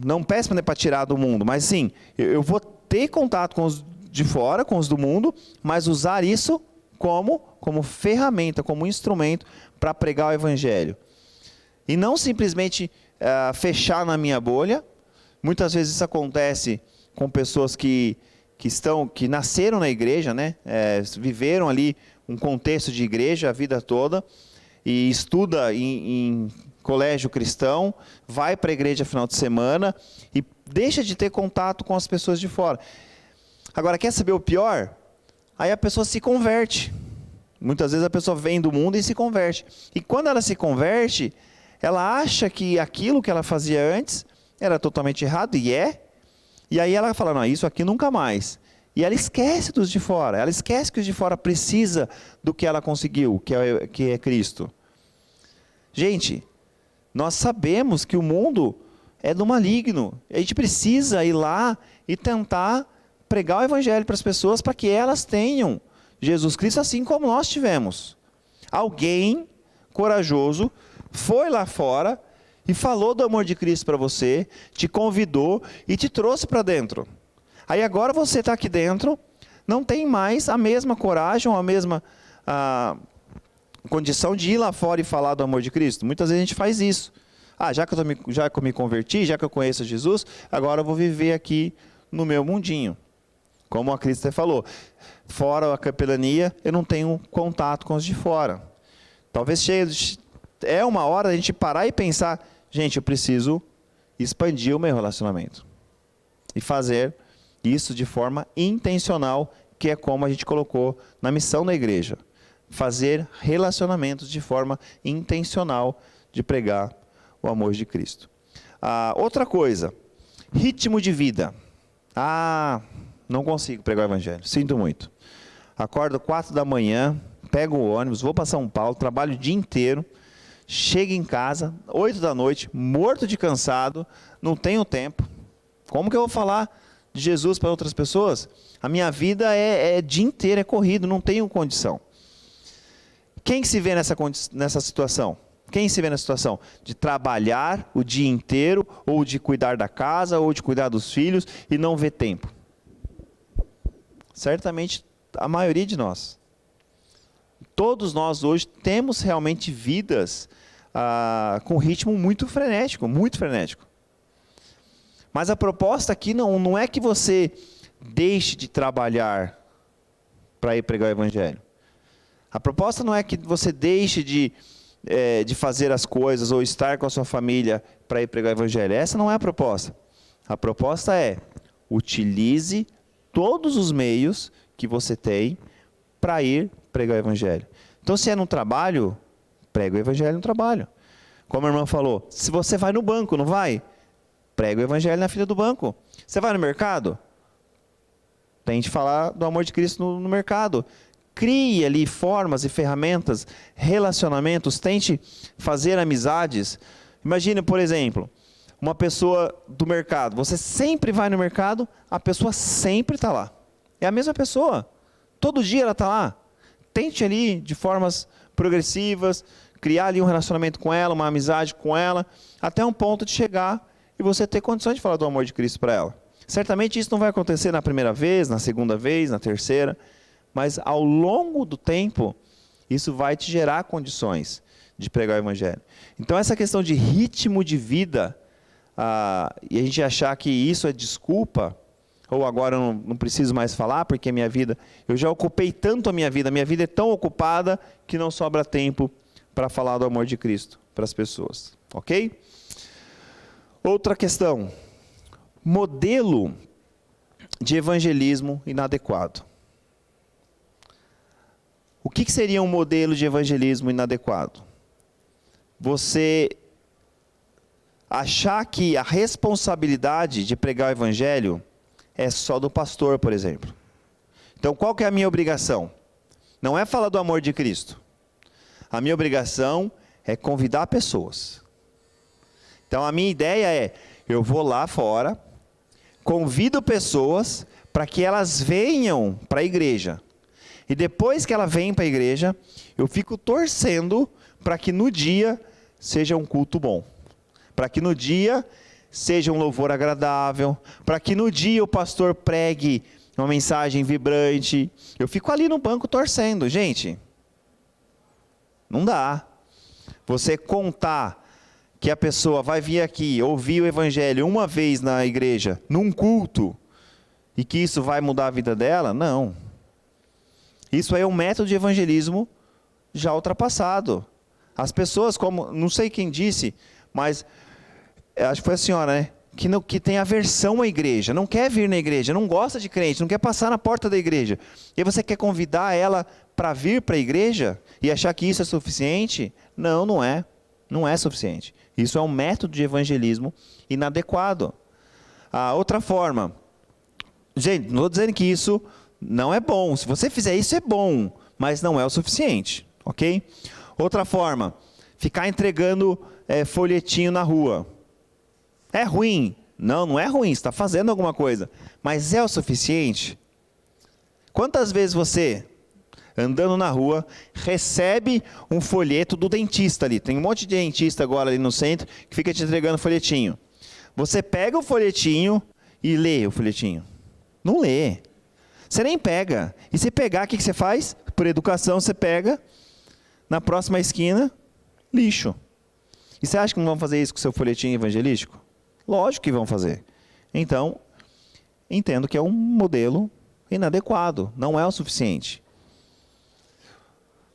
[SPEAKER 1] não peço para tirar do mundo, mas sim, eu vou ter contato com os de fora, com os do mundo, mas usar isso como ferramenta, como instrumento para pregar o evangelho. E não simplesmente fechar na minha bolha. Muitas vezes isso acontece com pessoas que nasceram na igreja, né? Viveram ali um contexto de igreja a vida toda, e estuda em colégio cristão, vai para a igreja final de semana, e deixa de ter contato com as pessoas de fora. Agora, quer saber o pior? Aí a pessoa se converte. Muitas vezes a pessoa vem do mundo e se converte. E quando ela se converte, ela acha que aquilo que ela fazia antes era totalmente errado, e aí ela fala, não, isso aqui nunca mais. E ela esquece dos de fora. Ela esquece que os de fora precisa do que ela conseguiu, que é Cristo. Gente, nós sabemos que o mundo é do maligno. A gente precisa ir lá e tentar pregar o evangelho para as pessoas, para que elas tenham Jesus Cristo assim como nós tivemos. Alguém corajoso foi lá fora e falou do amor de Cristo para você, te convidou e te trouxe para dentro. Aí agora você está aqui dentro, não tem mais a mesma coragem, a mesma condição de ir lá fora e falar do amor de Cristo. Muitas vezes a gente faz isso. Já que eu me converti, já que eu conheço Jesus, agora eu vou viver aqui no meu mundinho. Como a Cristo falou, fora a capelania, eu não tenho contato com os de fora. Talvez é uma hora a gente parar e pensar, gente, eu preciso expandir o meu relacionamento. E fazer isso de forma intencional, que é como a gente colocou na missão da igreja. Fazer relacionamentos de forma intencional de pregar o amor de Cristo. Outra coisa, ritmo de vida. Não consigo pregar o evangelho, sinto muito. Acordo 4 da manhã, pego o ônibus, vou para São Paulo, trabalho o dia inteiro, chego em casa, 8 da noite, morto de cansado, não tenho tempo. Como que eu vou falar de Jesus para outras pessoas, a minha vida é dia inteiro, é corrido, não tenho condição. Quem se vê nessa situação? Quem se vê na situação de trabalhar o dia inteiro, ou de cuidar da casa, ou de cuidar dos filhos, e não ver tempo? Certamente a maioria de nós. Todos nós hoje temos realmente vidas com ritmo muito frenético, muito frenético. Mas a proposta aqui não é que você deixe de trabalhar para ir pregar o evangelho. A proposta não é que você deixe de fazer as coisas ou estar com a sua família para ir pregar o evangelho. Essa não é a proposta. A proposta é: utilize todos os meios que você tem para ir pregar o evangelho. Então, se é no trabalho, prega o evangelho no trabalho. Como a irmã falou, se você vai no banco, não vai? Prega o evangelho na fila do banco. Você vai no mercado? Tente falar do amor de Cristo no mercado. Crie ali formas e ferramentas, relacionamentos, tente fazer amizades. Imagine, por exemplo, uma pessoa do mercado. Você sempre vai no mercado, a pessoa sempre está lá. É a mesma pessoa. Todo dia ela está lá. Tente ali, de formas progressivas, criar ali um relacionamento com ela, uma amizade com ela, até um ponto de chegar e você ter condições de falar do amor de Cristo para ela. Certamente isso não vai acontecer na primeira vez, na segunda vez, na terceira, mas ao longo do tempo, isso vai te gerar condições de pregar o evangelho. Então essa questão de ritmo de vida, e a gente achar que isso é desculpa, ou agora eu não preciso mais falar, porque minha vida, eu já ocupei tanto a minha vida é tão ocupada que não sobra tempo para falar do amor de Cristo para as pessoas. Ok? Outra questão, modelo de evangelismo inadequado. O que seria um modelo de evangelismo inadequado? Você achar que a responsabilidade de pregar o evangelho é só do pastor, por exemplo. Então, qual que é a minha obrigação? Não é falar do amor de Cristo. A minha obrigação é convidar pessoas. Então, a minha ideia é, eu vou lá fora, convido pessoas para que elas venham para a igreja. E depois que ela vem para a igreja, eu fico torcendo para que no dia seja um culto bom. Para que no dia seja um louvor agradável. Para que no dia o pastor pregue uma mensagem vibrante. Eu fico ali no banco torcendo. Gente, não dá. Você contar que a pessoa vai vir aqui, ouvir o evangelho uma vez na igreja, num culto, e que isso vai mudar a vida dela? Não. Isso é um método de evangelismo já ultrapassado. As pessoas, como, não sei quem disse, mas acho que foi a senhora, né? Que tem aversão à igreja, não quer vir na igreja, não gosta de crente, não quer passar na porta da igreja. E você quer convidar ela para vir para a igreja e achar que isso é suficiente? Não, não é. Não é suficiente. Isso é um método de evangelismo inadequado. A outra forma, gente, não estou dizendo que isso não é bom. Se você fizer isso é bom, mas não é o suficiente, ok? Outra forma, ficar entregando folhetinho na rua. É ruim? Não, não é ruim, você está fazendo alguma coisa. Mas é o suficiente? Quantas vezes você, andando na rua, recebe um folheto do dentista ali? Tem um monte de dentista agora ali no centro que fica te entregando folhetinho. Você pega o folhetinho e lê o folhetinho. Não lê. Você nem pega. E se pegar, o que você faz? Por educação, você pega, na próxima esquina, lixo. E você acha que não vão fazer isso com o seu folhetinho evangelístico? Lógico que vão fazer. Então, entendo que é um modelo inadequado, não é o suficiente.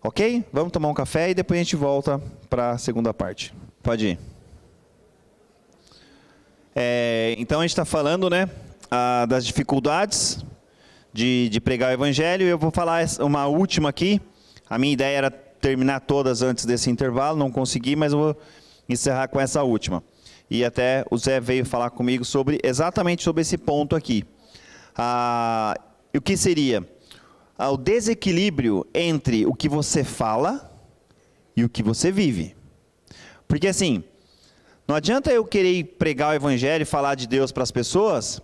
[SPEAKER 1] Ok? Vamos tomar um café e depois a gente volta para a segunda parte. Pode ir. Então a gente está falando, né, das dificuldades de pregar o evangelho. Eu vou falar uma última aqui. A minha ideia era terminar todas antes desse intervalo, não consegui, mas eu vou encerrar com essa última. E até o Zé veio falar comigo exatamente sobre esse ponto aqui. O que seria? O desequilíbrio entre o que você fala e o que você vive. Porque assim, não adianta eu querer pregar o evangelho e falar de Deus para as pessoas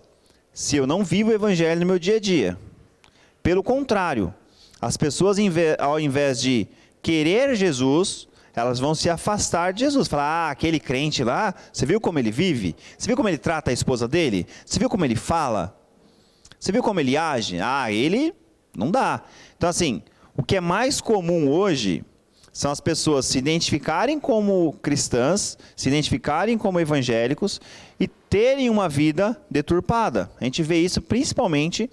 [SPEAKER 1] se eu não vivo o evangelho no meu dia a dia. Pelo contrário, as pessoas, ao invés de querer Jesus, elas vão se afastar de Jesus. Falar, aquele crente lá, você viu como ele vive? Você viu como ele trata a esposa dele? Você viu como ele fala? Você viu como ele age? Ele não dá. Então assim, o que é mais comum hoje são as pessoas se identificarem como cristãs, se identificarem como evangélicos e terem uma vida deturpada. A gente vê isso principalmente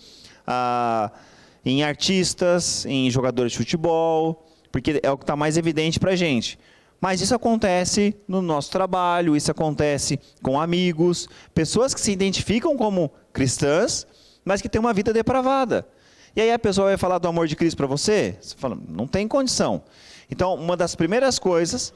[SPEAKER 1] em artistas, em jogadores de futebol, porque é o que está mais evidente para a gente. Mas isso acontece no nosso trabalho, isso acontece com amigos, pessoas que se identificam como cristãs, mas que têm uma vida depravada. E aí a pessoa vai falar do amor de Cristo para você? Você fala, não tem condição. Então, uma das primeiras coisas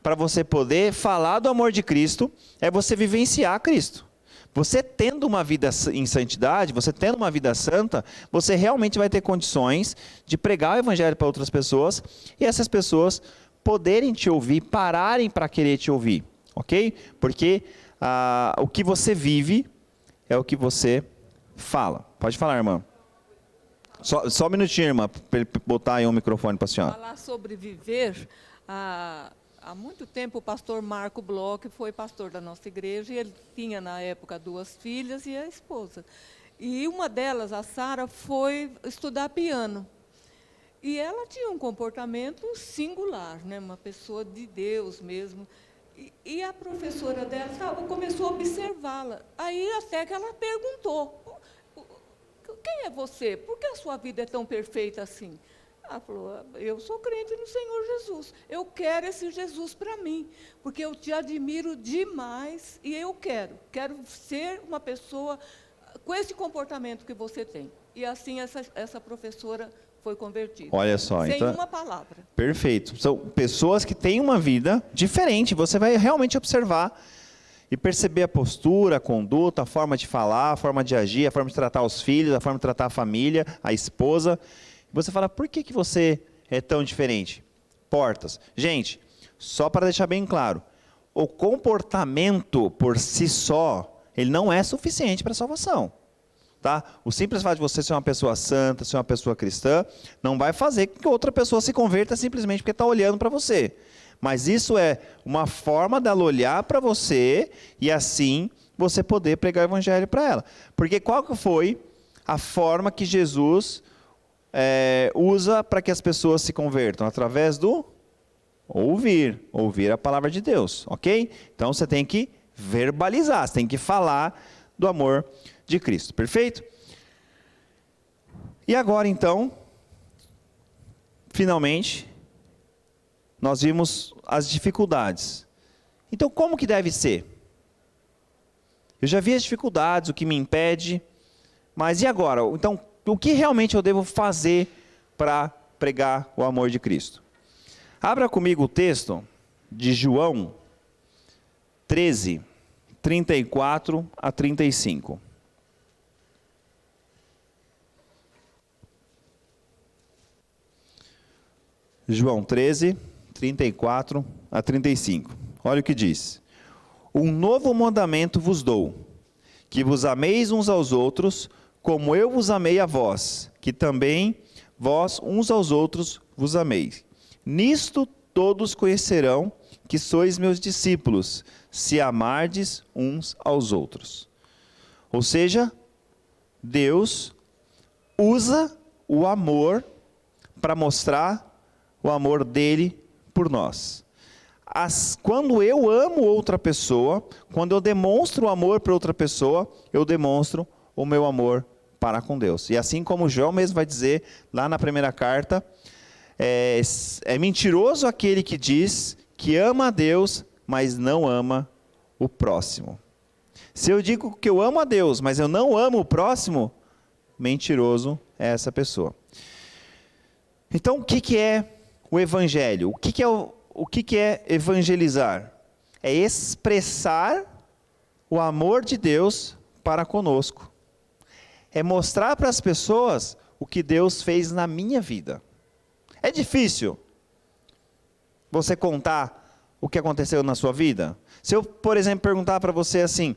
[SPEAKER 1] para você poder falar do amor de Cristo é você vivenciar Cristo. Você tendo uma vida em santidade, você tendo uma vida santa, você realmente vai ter condições de pregar o evangelho para outras pessoas e essas pessoas poderem te ouvir, pararem para querer te ouvir, ok? Porque o que você vive é o que você fala. Pode falar, irmã. Só um minutinho, irmã, para ele botar aí um microfone para a senhora.
[SPEAKER 7] Falar sobre viver, há muito tempo o pastor Marco Bloch foi pastor da nossa igreja e ele tinha na época 2 filhas e a esposa. E uma delas, a Sara, foi estudar piano. E ela tinha um comportamento singular, né? Uma pessoa de Deus mesmo. E a professora dela começou a observá-la. Aí até que ela perguntou, quem é você? Por que a sua vida é tão perfeita assim? Ela falou, eu sou crente no Senhor Jesus. Eu quero esse Jesus para mim, porque eu te admiro demais e eu quero ser uma pessoa com esse comportamento que você tem. E assim essa professora foi convertida.
[SPEAKER 1] Olha só,
[SPEAKER 7] sem
[SPEAKER 1] então,
[SPEAKER 7] uma palavra.
[SPEAKER 1] Perfeito. São pessoas que têm uma vida diferente. Você vai realmente observar e perceber a postura, a conduta, a forma de falar, a forma de agir, a forma de tratar os filhos, a forma de tratar a família, a esposa. Você fala, por que você é tão diferente? Portas. Gente, só para deixar bem claro, o comportamento por si só, ele não é suficiente para a salvação. Tá? O simples fato de você ser uma pessoa santa, ser uma pessoa cristã, não vai fazer com que outra pessoa se converta simplesmente porque está olhando para você. Mas isso é uma forma dela olhar para você e assim você poder pregar o evangelho para ela. Porque qual que foi a forma que Jesus usa para que as pessoas se convertam? Através do ouvir a palavra de Deus, ok? Então você tem que verbalizar, você tem que falar do amor de Cristo, perfeito? E agora então, finalmente, nós vimos as dificuldades. Então, como que deve ser? Eu já vi as dificuldades, o que me impede, mas e agora? Então, o que realmente eu devo fazer para pregar o amor de Cristo? Abra comigo o texto de João 13, 34 a 35. João 13, 34 a 35. Olha o que diz. Um novo mandamento vos dou, que vos ameis uns aos outros, como eu vos amei a vós, que também vós uns aos outros vos ameis. Nisto todos conhecerão que sois meus discípulos, se amardes uns aos outros. Ou seja, Deus usa o amor para mostrar o amor dele por nós. Quando eu amo outra pessoa, quando eu demonstro o amor para outra pessoa, eu demonstro o meu amor para com Deus. E assim como João mesmo vai dizer lá na primeira carta, é mentiroso aquele que diz que ama a Deus, mas não ama o próximo. Se eu digo que eu amo a Deus, mas eu não amo o próximo, mentiroso é essa pessoa. Então, o que é o evangelho? O que é evangelizar? É expressar o amor de Deus para conosco. É mostrar para as pessoas o que Deus fez na minha vida. É difícil você contar o que aconteceu na sua vida? Se eu, por exemplo, perguntar para você assim,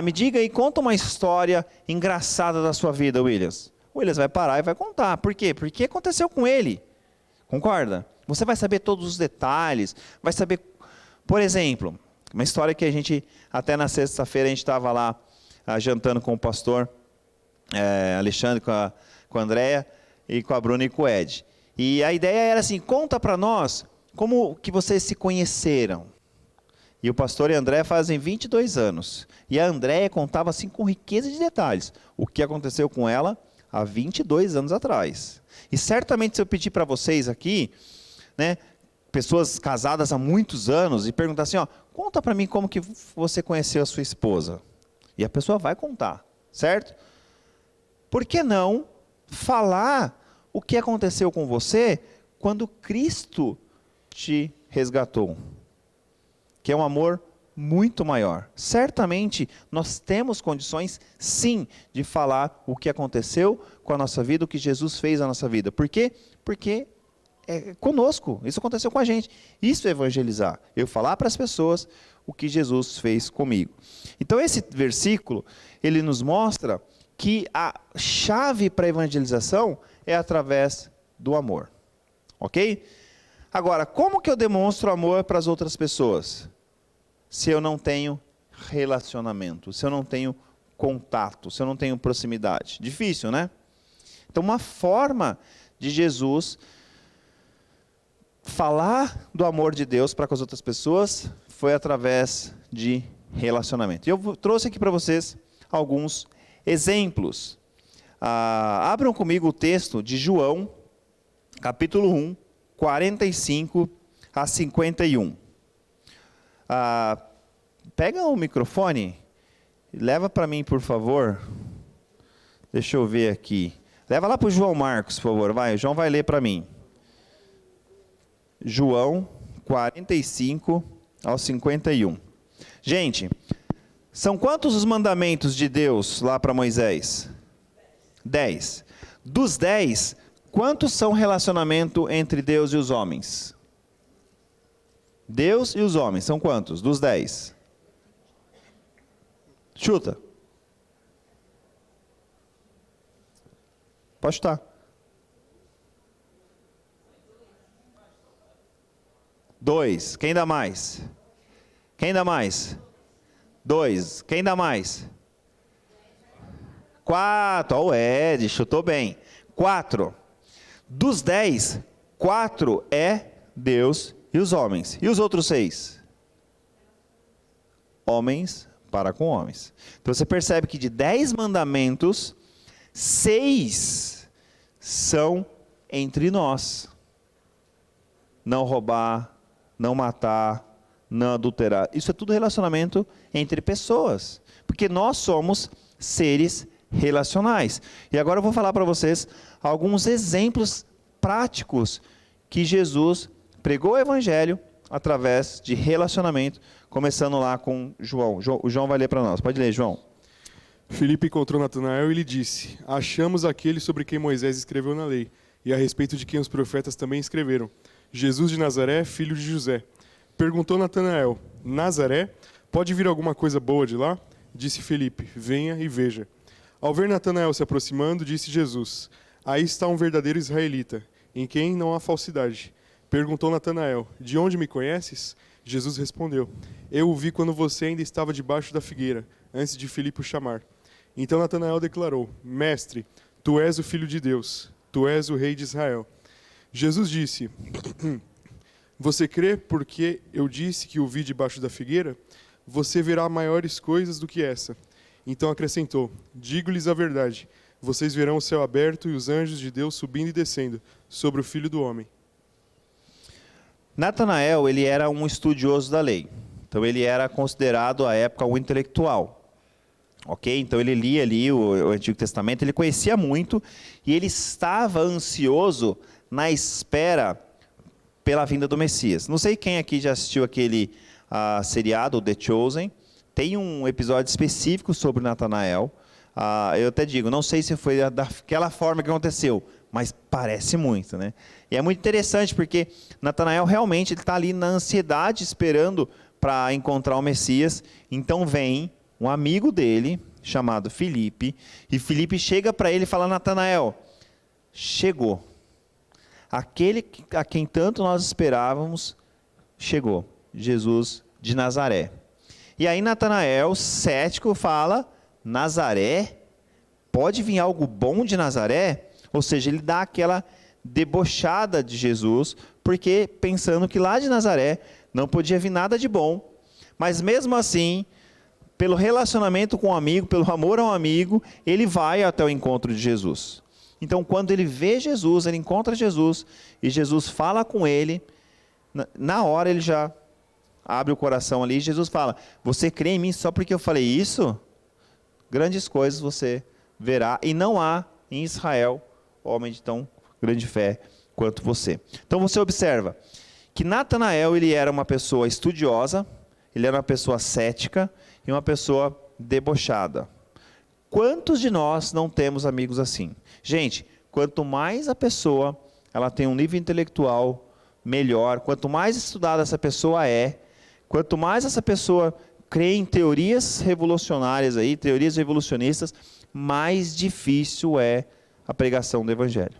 [SPEAKER 1] me diga aí, conta uma história engraçada da sua vida, Williams. O Williams vai parar e vai contar. Por quê? Porque aconteceu com ele. Concorda? Você vai saber todos os detalhes, vai saber, por exemplo, uma história que a gente, até na sexta-feira, a gente estava lá jantando com o pastor Alexandre, com a Andréia, e com a Bruna e com o Ed. E a ideia era assim, conta para nós como que vocês se conheceram. E o pastor e a Andréia fazem 22 anos. E a Andréia contava assim com riqueza de detalhes o que aconteceu com ela há 22 anos atrás. E certamente se eu pedir para vocês aqui, né, pessoas casadas há muitos anos, e perguntar assim, conta para mim como que você conheceu a sua esposa. E a pessoa vai contar, certo? Por que não falar o que aconteceu com você quando Cristo te resgatou? Que é um amor muito maior. Certamente nós temos condições, sim, de falar o que aconteceu com a nossa vida, o que Jesus fez na nossa vida. Por quê? Porque é conosco, isso aconteceu com a gente. Isso é evangelizar. Eu falar para as pessoas o que Jesus fez comigo. Então esse versículo, ele nos mostra que a chave para a evangelização é através do amor. Ok? Agora, como que eu demonstro amor para as outras pessoas? Se eu não tenho relacionamento, se eu não tenho contato, se eu não tenho proximidade. Difícil, né? Então, uma forma de Jesus falar do amor de Deus para com as outras pessoas foi através de relacionamento. E eu trouxe aqui para vocês alguns exemplos. Abram comigo o texto de João, capítulo 1, 45 a 51. Pega o microfone, leva para mim, por favor. Deixa eu ver aqui. Leva lá para o João Marcos, por favor. Vai, o João vai ler para mim. João 45 ao 51. Gente, são quantos os mandamentos de Deus lá para Moisés? 10. Dos 10, quantos são relacionamento entre Deus e os homens? Deus e os homens, são quantos? Dos 10. Chuta. Pode chutar. 2. Quem dá mais? Quem dá mais? 2. Quem dá mais? 4. Ó, o Ed, chutou bem. 4. Dos 10, 4 é Deus e os homens. E os outros 6? Homens para com homens. Então você percebe que de 10 mandamentos, 6 são entre nós. Não roubar, não matar, não adulterar. Isso é tudo relacionamento entre pessoas. Porque nós somos seres relacionais. E agora eu vou falar para vocês alguns exemplos práticos que Jesus pregou o evangelho através de relacionamento, começando lá com João. O João vai ler para nós. Pode ler, João.
[SPEAKER 8] Filipe encontrou Natanael e lhe disse: achamos aquele sobre quem Moisés escreveu na lei, e a respeito de quem os profetas também escreveram, Jesus de Nazaré, filho de José. Perguntou Natanael: Nazaré? Pode vir alguma coisa boa de lá? Disse Filipe: venha e veja. Ao ver Natanael se aproximando, disse Jesus: aí está um verdadeiro israelita, em quem não há falsidade. Perguntou Natanael: de onde me conheces? Jesus respondeu: eu o vi quando você ainda estava debaixo da figueira, antes de Filipe o chamar. Então Natanael declarou: mestre, tu és o Filho de Deus, tu és o Rei de Israel. Jesus disse: você crê porque eu disse que o vi debaixo da figueira? Você verá maiores coisas do que essa. Então acrescentou: digo-lhes a verdade, vocês verão o céu aberto e os anjos de Deus subindo e descendo sobre o Filho do Homem.
[SPEAKER 1] Natanael, ele era um estudioso da lei. Então ele era considerado à época um intelectual. Ok? Então ele lia ali o Antigo Testamento, ele conhecia muito e ele estava ansioso na espera pela vinda do Messias. Não sei quem aqui já assistiu aquele seriado, The Chosen. Tem um episódio específico sobre Natanael. Eu até digo, não sei se foi daquela forma que aconteceu, mas parece muito, né? E é muito interessante porque Natanael realmente está ali na ansiedade esperando para encontrar o Messias. Então vem um amigo dele chamado Filipe, e Filipe chega para ele e fala: Natanael, chegou. Aquele a quem tanto nós esperávamos chegou, Jesus de Nazaré. E aí Natanael, cético, fala: Nazaré? Pode vir algo bom de Nazaré? Ou seja, ele dá aquela debochada de Jesus, porque pensando que lá de Nazaré não podia vir nada de bom. Mas mesmo assim, pelo relacionamento com o amigo, pelo amor ao amigo, ele vai até o encontro de Jesus. Então, quando ele vê Jesus, ele encontra Jesus, e Jesus fala com ele, na hora ele já abre o coração ali, e Jesus fala: você crê em mim só porque eu falei isso? Grandes coisas você verá, e não há em Israel homem de tão grande fé quanto você. Então você observa que Natanael, ele era uma pessoa estudiosa, ele era uma pessoa cética e uma pessoa debochada. Quantos de nós não temos amigos assim? Gente, quanto mais a pessoa ela tem um nível intelectual melhor, quanto mais estudada essa pessoa é, quanto mais essa pessoa crê em teorias revolucionárias aí, teorias revolucionistas, mais difícil é a pregação do evangelho.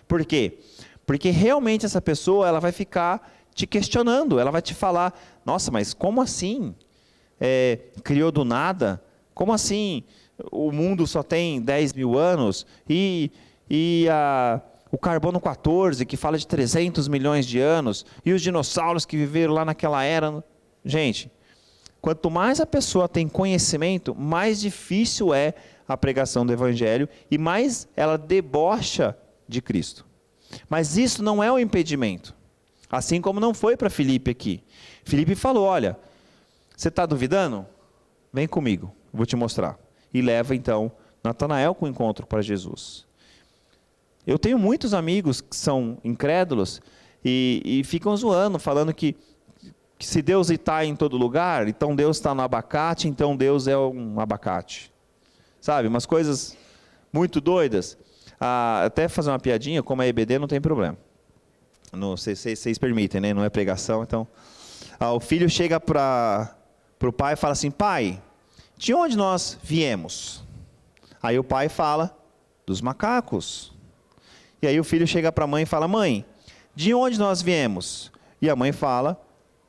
[SPEAKER 1] Por quê? Porque realmente essa pessoa ela vai ficar te questionando, ela vai te falar: nossa, mas como assim? Criou do nada? Como assim o mundo só tem 10 mil anos? E o carbono 14, que fala de 300 milhões de anos? E os dinossauros que viveram lá naquela era? Gente, quanto mais a pessoa tem conhecimento, mais difícil é a pregação do evangelho e mais ela debocha de Cristo. Mas isso não é um impedimento. Assim como não foi para Filipe aqui. Filipe falou: olha, você está duvidando? Vem comigo, vou te mostrar. E leva então Natanael com o encontro para Jesus. Eu tenho muitos amigos que são incrédulos e ficam zoando, falando que se Deus está em todo lugar, então Deus está no abacate, então Deus é um abacate. Sabe, umas coisas muito doidas. Até fazer uma piadinha, como é EBD, não tem problema. Não sei se vocês permitem, né? Não é pregação, então... o filho chega para o pai e fala assim: pai, de onde nós viemos? Aí o pai fala: dos macacos. E aí o filho chega para a mãe e fala: mãe, de onde nós viemos? E a mãe fala: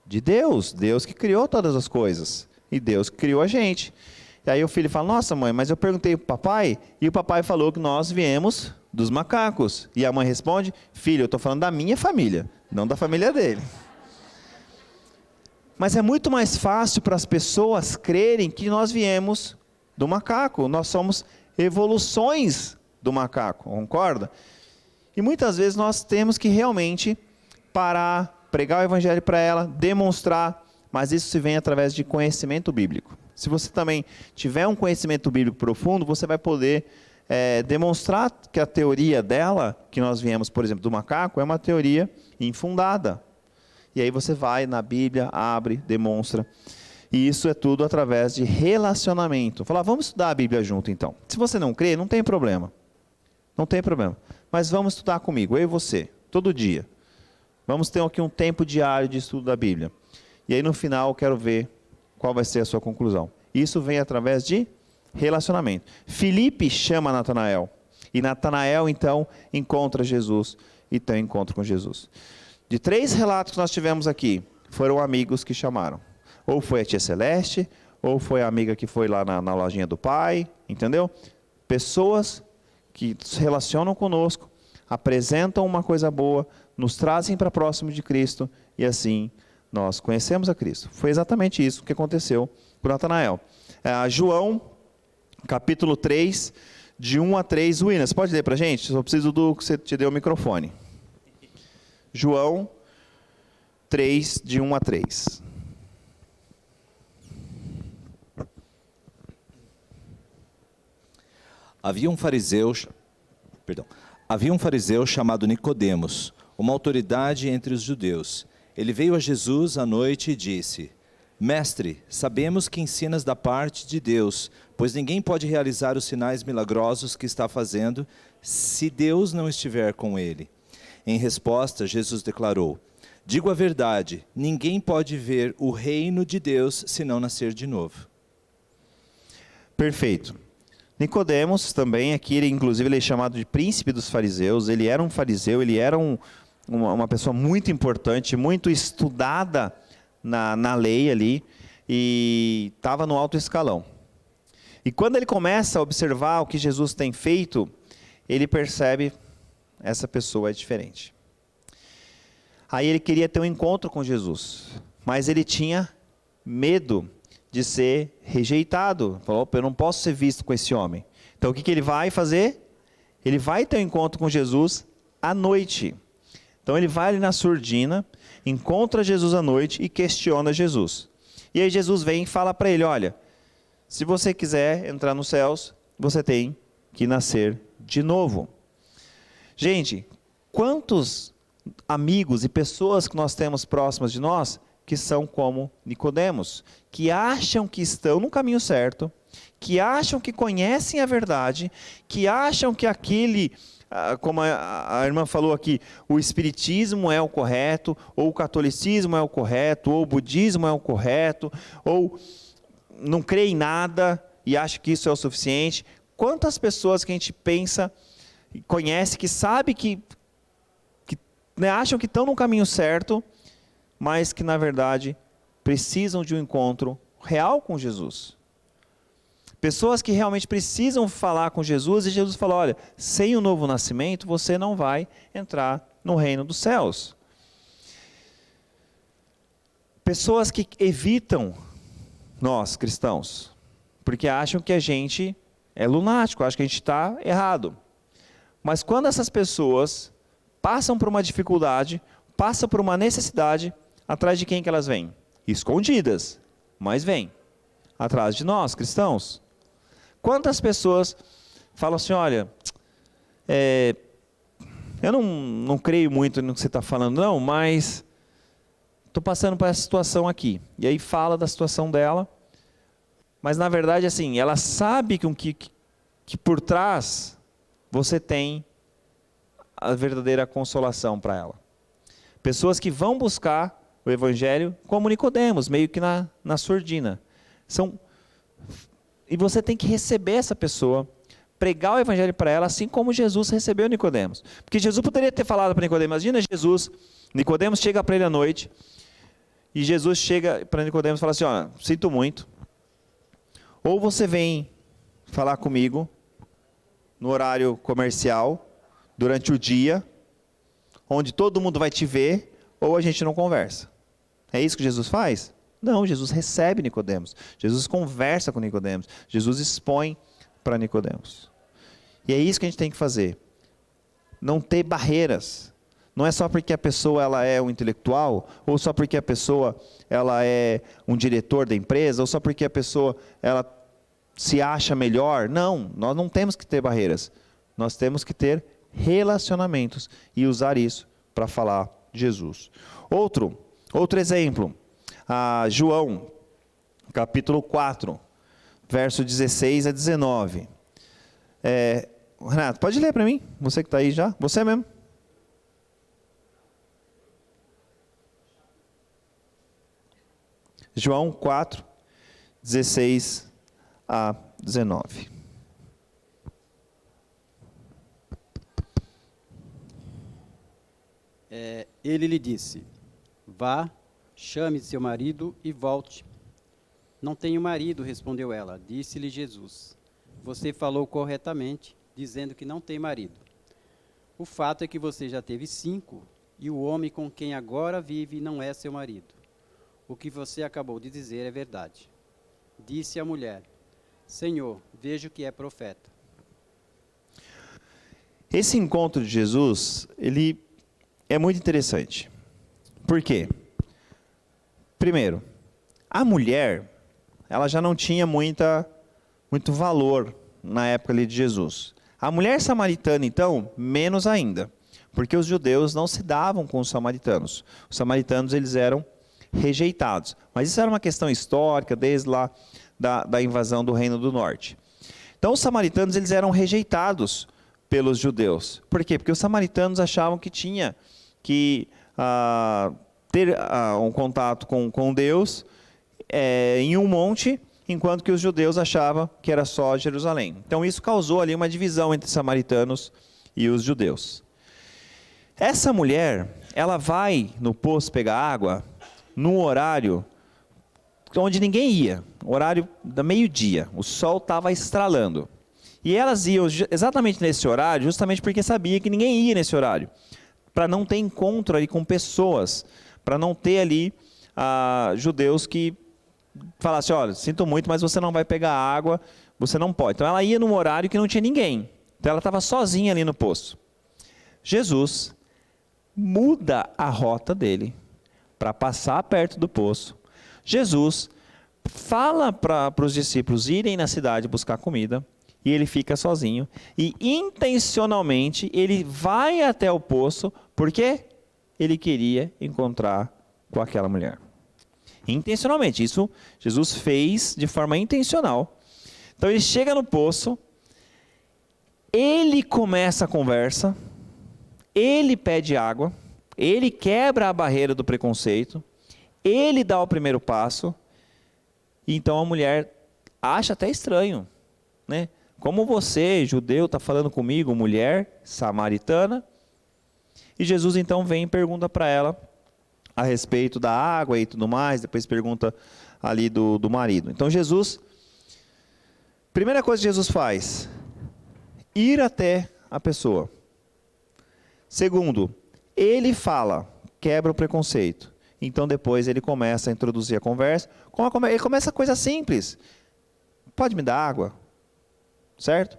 [SPEAKER 1] de Deus, Deus que criou todas as coisas. E Deus que criou a gente. E aí o filho fala: nossa mãe, mas eu perguntei para o papai, e o papai falou que nós viemos dos macacos. E a mãe responde: filho, eu estou falando da minha família, não da família dele. Mas é muito mais fácil para as pessoas crerem que nós viemos do macaco. Nós somos evoluções do macaco, concorda? E muitas vezes nós temos que realmente parar, pregar o evangelho para ela, demonstrar, mas isso se vem através de conhecimento bíblico. Se você também tiver um conhecimento bíblico profundo, você vai poder demonstrar que a teoria dela, que nós viemos, por exemplo, do macaco, é uma teoria infundada. E aí você vai na Bíblia, abre, demonstra. E isso é tudo através de relacionamento. Falar: vamos estudar a Bíblia junto então. Se você não crê, não tem problema. Não tem problema. Mas vamos estudar comigo, eu e você, todo dia. Vamos ter aqui um tempo diário de estudo da Bíblia. E aí no final eu quero ver qual vai ser a sua conclusão. Isso vem através de relacionamento. Filipe chama Natanael. E Natanael então encontra Jesus e tem um encontro com Jesus. De 3 relatos que nós tivemos aqui, foram amigos que chamaram. Ou foi a tia Celeste, ou foi a amiga que foi lá na lojinha do pai, entendeu? Pessoas que se relacionam conosco, apresentam uma coisa boa, nos trazem para próximo de Cristo, e assim nós conhecemos a Cristo. Foi exatamente isso que aconteceu com Natanael. João, capítulo 3, de 1 a 3. Williams, pode ler para a gente? Só preciso que você te dê o microfone. João 3, de 1 a 3.
[SPEAKER 9] Havia um fariseu chamado Nicodemos, uma autoridade entre os judeus. Ele veio a Jesus à noite e disse: Mestre, sabemos que ensinas da parte de Deus, pois ninguém pode realizar os sinais milagrosos que está fazendo se Deus não estiver com ele. Em resposta, Jesus declarou: digo a verdade, ninguém pode ver o reino de Deus se não nascer de novo.
[SPEAKER 1] Perfeito. Nicodemos também, aqui ele é chamado de príncipe dos fariseus. Ele era um fariseu, ele era uma pessoa muito importante, muito estudada na lei ali, e estava no alto escalão. E quando ele começa a observar o que Jesus tem feito, ele percebe: essa pessoa é diferente. Aí ele queria ter um encontro com Jesus, mas ele tinha medo de ser rejeitado. Falou: opa, eu não posso ser visto com esse homem. Então o que ele vai fazer? Ele vai ter um encontro com Jesus à noite. Então ele vai ali na surdina, encontra Jesus à noite e questiona Jesus. E aí Jesus vem e fala para ele: olha, se você quiser entrar nos céus, você tem que nascer de novo. Gente, quantos amigos e pessoas que nós temos próximas de nós que são como Nicodemos, que acham que estão no caminho certo, que acham que conhecem a verdade, que acham que aquele, como a irmã falou aqui, o espiritismo é o correto, ou o catolicismo é o correto, ou o budismo é o correto, ou não crê em nada e acha que isso é o suficiente. Quantas pessoas que a gente pensa, conhece, que sabe que né, acham que estão no caminho certo, mas que na verdade precisam de um encontro real com Jesus. Pessoas que realmente precisam falar com Jesus, e Jesus falou: olha, sem o novo nascimento você não vai entrar no reino dos céus. Pessoas que evitam nós, cristãos, porque acham que a gente é lunático, acham que a gente está errado. Mas quando essas pessoas passam por uma dificuldade, passam por uma necessidade, atrás de quem que elas vêm? Escondidas, mas vêm. Atrás de nós, cristãos. Quantas pessoas falam assim: olha, eu não creio muito no que você está falando, não, mas estou passando por essa situação aqui. E aí fala da situação dela, mas na verdade, assim, ela sabe que por trás você tem a verdadeira consolação para ela. Pessoas que vão buscar o evangelho como Nicodemos, meio que na surdina. E você tem que receber essa pessoa, pregar o evangelho para ela, assim como Jesus recebeu Nicodemos. Porque Jesus poderia ter falado para Nicodemos: imagina Nicodemos chega para ele à noite, e Jesus chega para Nicodemos e fala assim: olha, sinto muito, ou você vem falar comigo no horário comercial, durante o dia, onde todo mundo vai te ver, ou a gente não conversa. É isso que Jesus faz? Não, Jesus recebe Nicodemos. Jesus conversa com Nicodemos. Jesus expõe para Nicodemos. E é isso que a gente tem que fazer. Não ter barreiras. Não é só porque a pessoa ela é um intelectual, ou só porque a pessoa ela é um diretor da empresa, ou só porque a pessoa ela se acha melhor. Não, nós não temos que ter barreiras. Nós temos que ter relacionamentos e usar isso para falar de Jesus. Outro exemplo, João, capítulo 4, verso 16 a 19. Renato, pode ler para mim? Você que está aí já? Você mesmo? João 4, 16 a 19.
[SPEAKER 10] Ele lhe disse: vá, chame seu marido e volte. Não tenho marido, respondeu ela. Disse-lhe Jesus: você falou corretamente, dizendo que não tem marido. O fato é que você já teve 5, e o homem com quem agora vive não é seu marido. O que você acabou de dizer é verdade. Disse a mulher: Senhor, vejo que é profeta.
[SPEAKER 1] Esse encontro de Jesus, ele é muito interessante. Por quê? Primeiro, a mulher, ela já não tinha muito valor na época ali de Jesus. A mulher samaritana, então, menos ainda, porque os judeus não se davam com os samaritanos. Os samaritanos, eles eram rejeitados. Mas isso era uma questão histórica, desde lá da invasão do Reino do Norte. Então, os samaritanos eles eram rejeitados pelos judeus. Por quê? Porque os samaritanos achavam que tinha que ter um contato com Deus em um monte, enquanto que os judeus achavam que era só Jerusalém. Então, isso causou ali uma divisão entre os samaritanos e os judeus. Essa mulher, ela vai no poço pegar água num horário onde ninguém ia, horário da meio-dia, o sol estava estralando. E elas iam exatamente nesse horário, justamente porque sabia que ninguém ia nesse horário, para não ter encontro ali com pessoas, para não ter ali judeus que falassem, olha, sinto muito, mas você não vai pegar água, você não pode. Então ela ia num horário que não tinha ninguém, então ela estava sozinha ali no poço. Jesus muda a rota dele para passar perto do poço. Jesus fala para os discípulos irem na cidade buscar comida, e ele fica sozinho, e intencionalmente ele vai até o poço, porque ele queria encontrar com aquela mulher. Intencionalmente, isso Jesus fez de forma intencional. Então ele chega no poço, ele começa a conversa, ele pede água, ele quebra a barreira do preconceito, ele dá o primeiro passo, e então a mulher acha até estranho, né? Como você, judeu, está falando comigo, mulher samaritana? E Jesus então vem e pergunta para ela a respeito da água e tudo mais, depois pergunta ali do marido. Então Jesus, primeira coisa que Jesus faz, ir até a pessoa. Segundo, ele fala, quebra o preconceito. Então depois ele começa a introduzir a conversa. Ele começa coisa simples. Pode me dar água? Certo?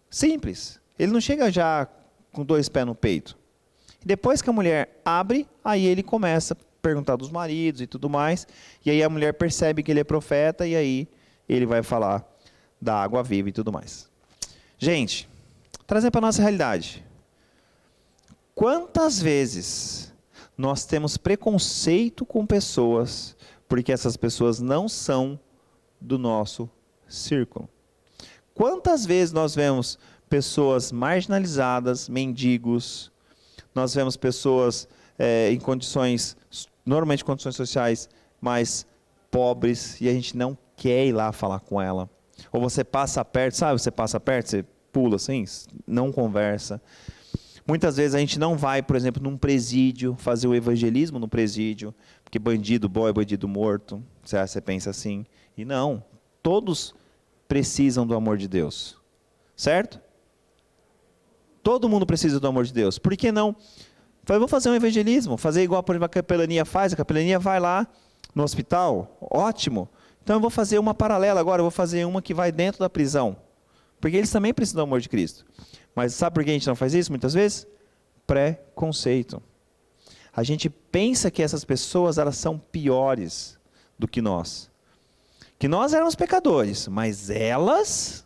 [SPEAKER 1] Simples. Ele não chega já com 2 pés no peito. Depois que a mulher abre, aí ele começa a perguntar dos maridos e tudo mais. E aí a mulher percebe que ele é profeta e aí ele vai falar da água viva e tudo mais. Gente, trazendo para a nossa realidade. Quantas vezes nós temos preconceito com pessoas porque essas pessoas não são do nosso círculo? Quantas vezes nós vemos pessoas marginalizadas, mendigos, nós vemos pessoas em condições, normalmente condições sociais mais pobres, e a gente não quer ir lá falar com ela. Ou você passa perto, sabe, você passa perto, você pula assim, não conversa. Muitas vezes a gente não vai, por exemplo, num presídio, fazer o evangelismo no presídio, porque bandido bom é bandido morto, você pensa assim. E não, todos precisam do amor de Deus, certo? Todo mundo precisa do amor de Deus. Por que não? Eu vou fazer um evangelismo, fazer igual, por exemplo, a capelania faz. A capelania vai lá no hospital, ótimo. Então eu vou fazer uma paralela agora, eu vou fazer uma que vai dentro da prisão. Porque eles também precisam do amor de Cristo. Mas sabe por que a gente não faz isso muitas vezes? Preconceito. A gente pensa que essas pessoas elas são piores do que nós. Que nós éramos pecadores, mas elas...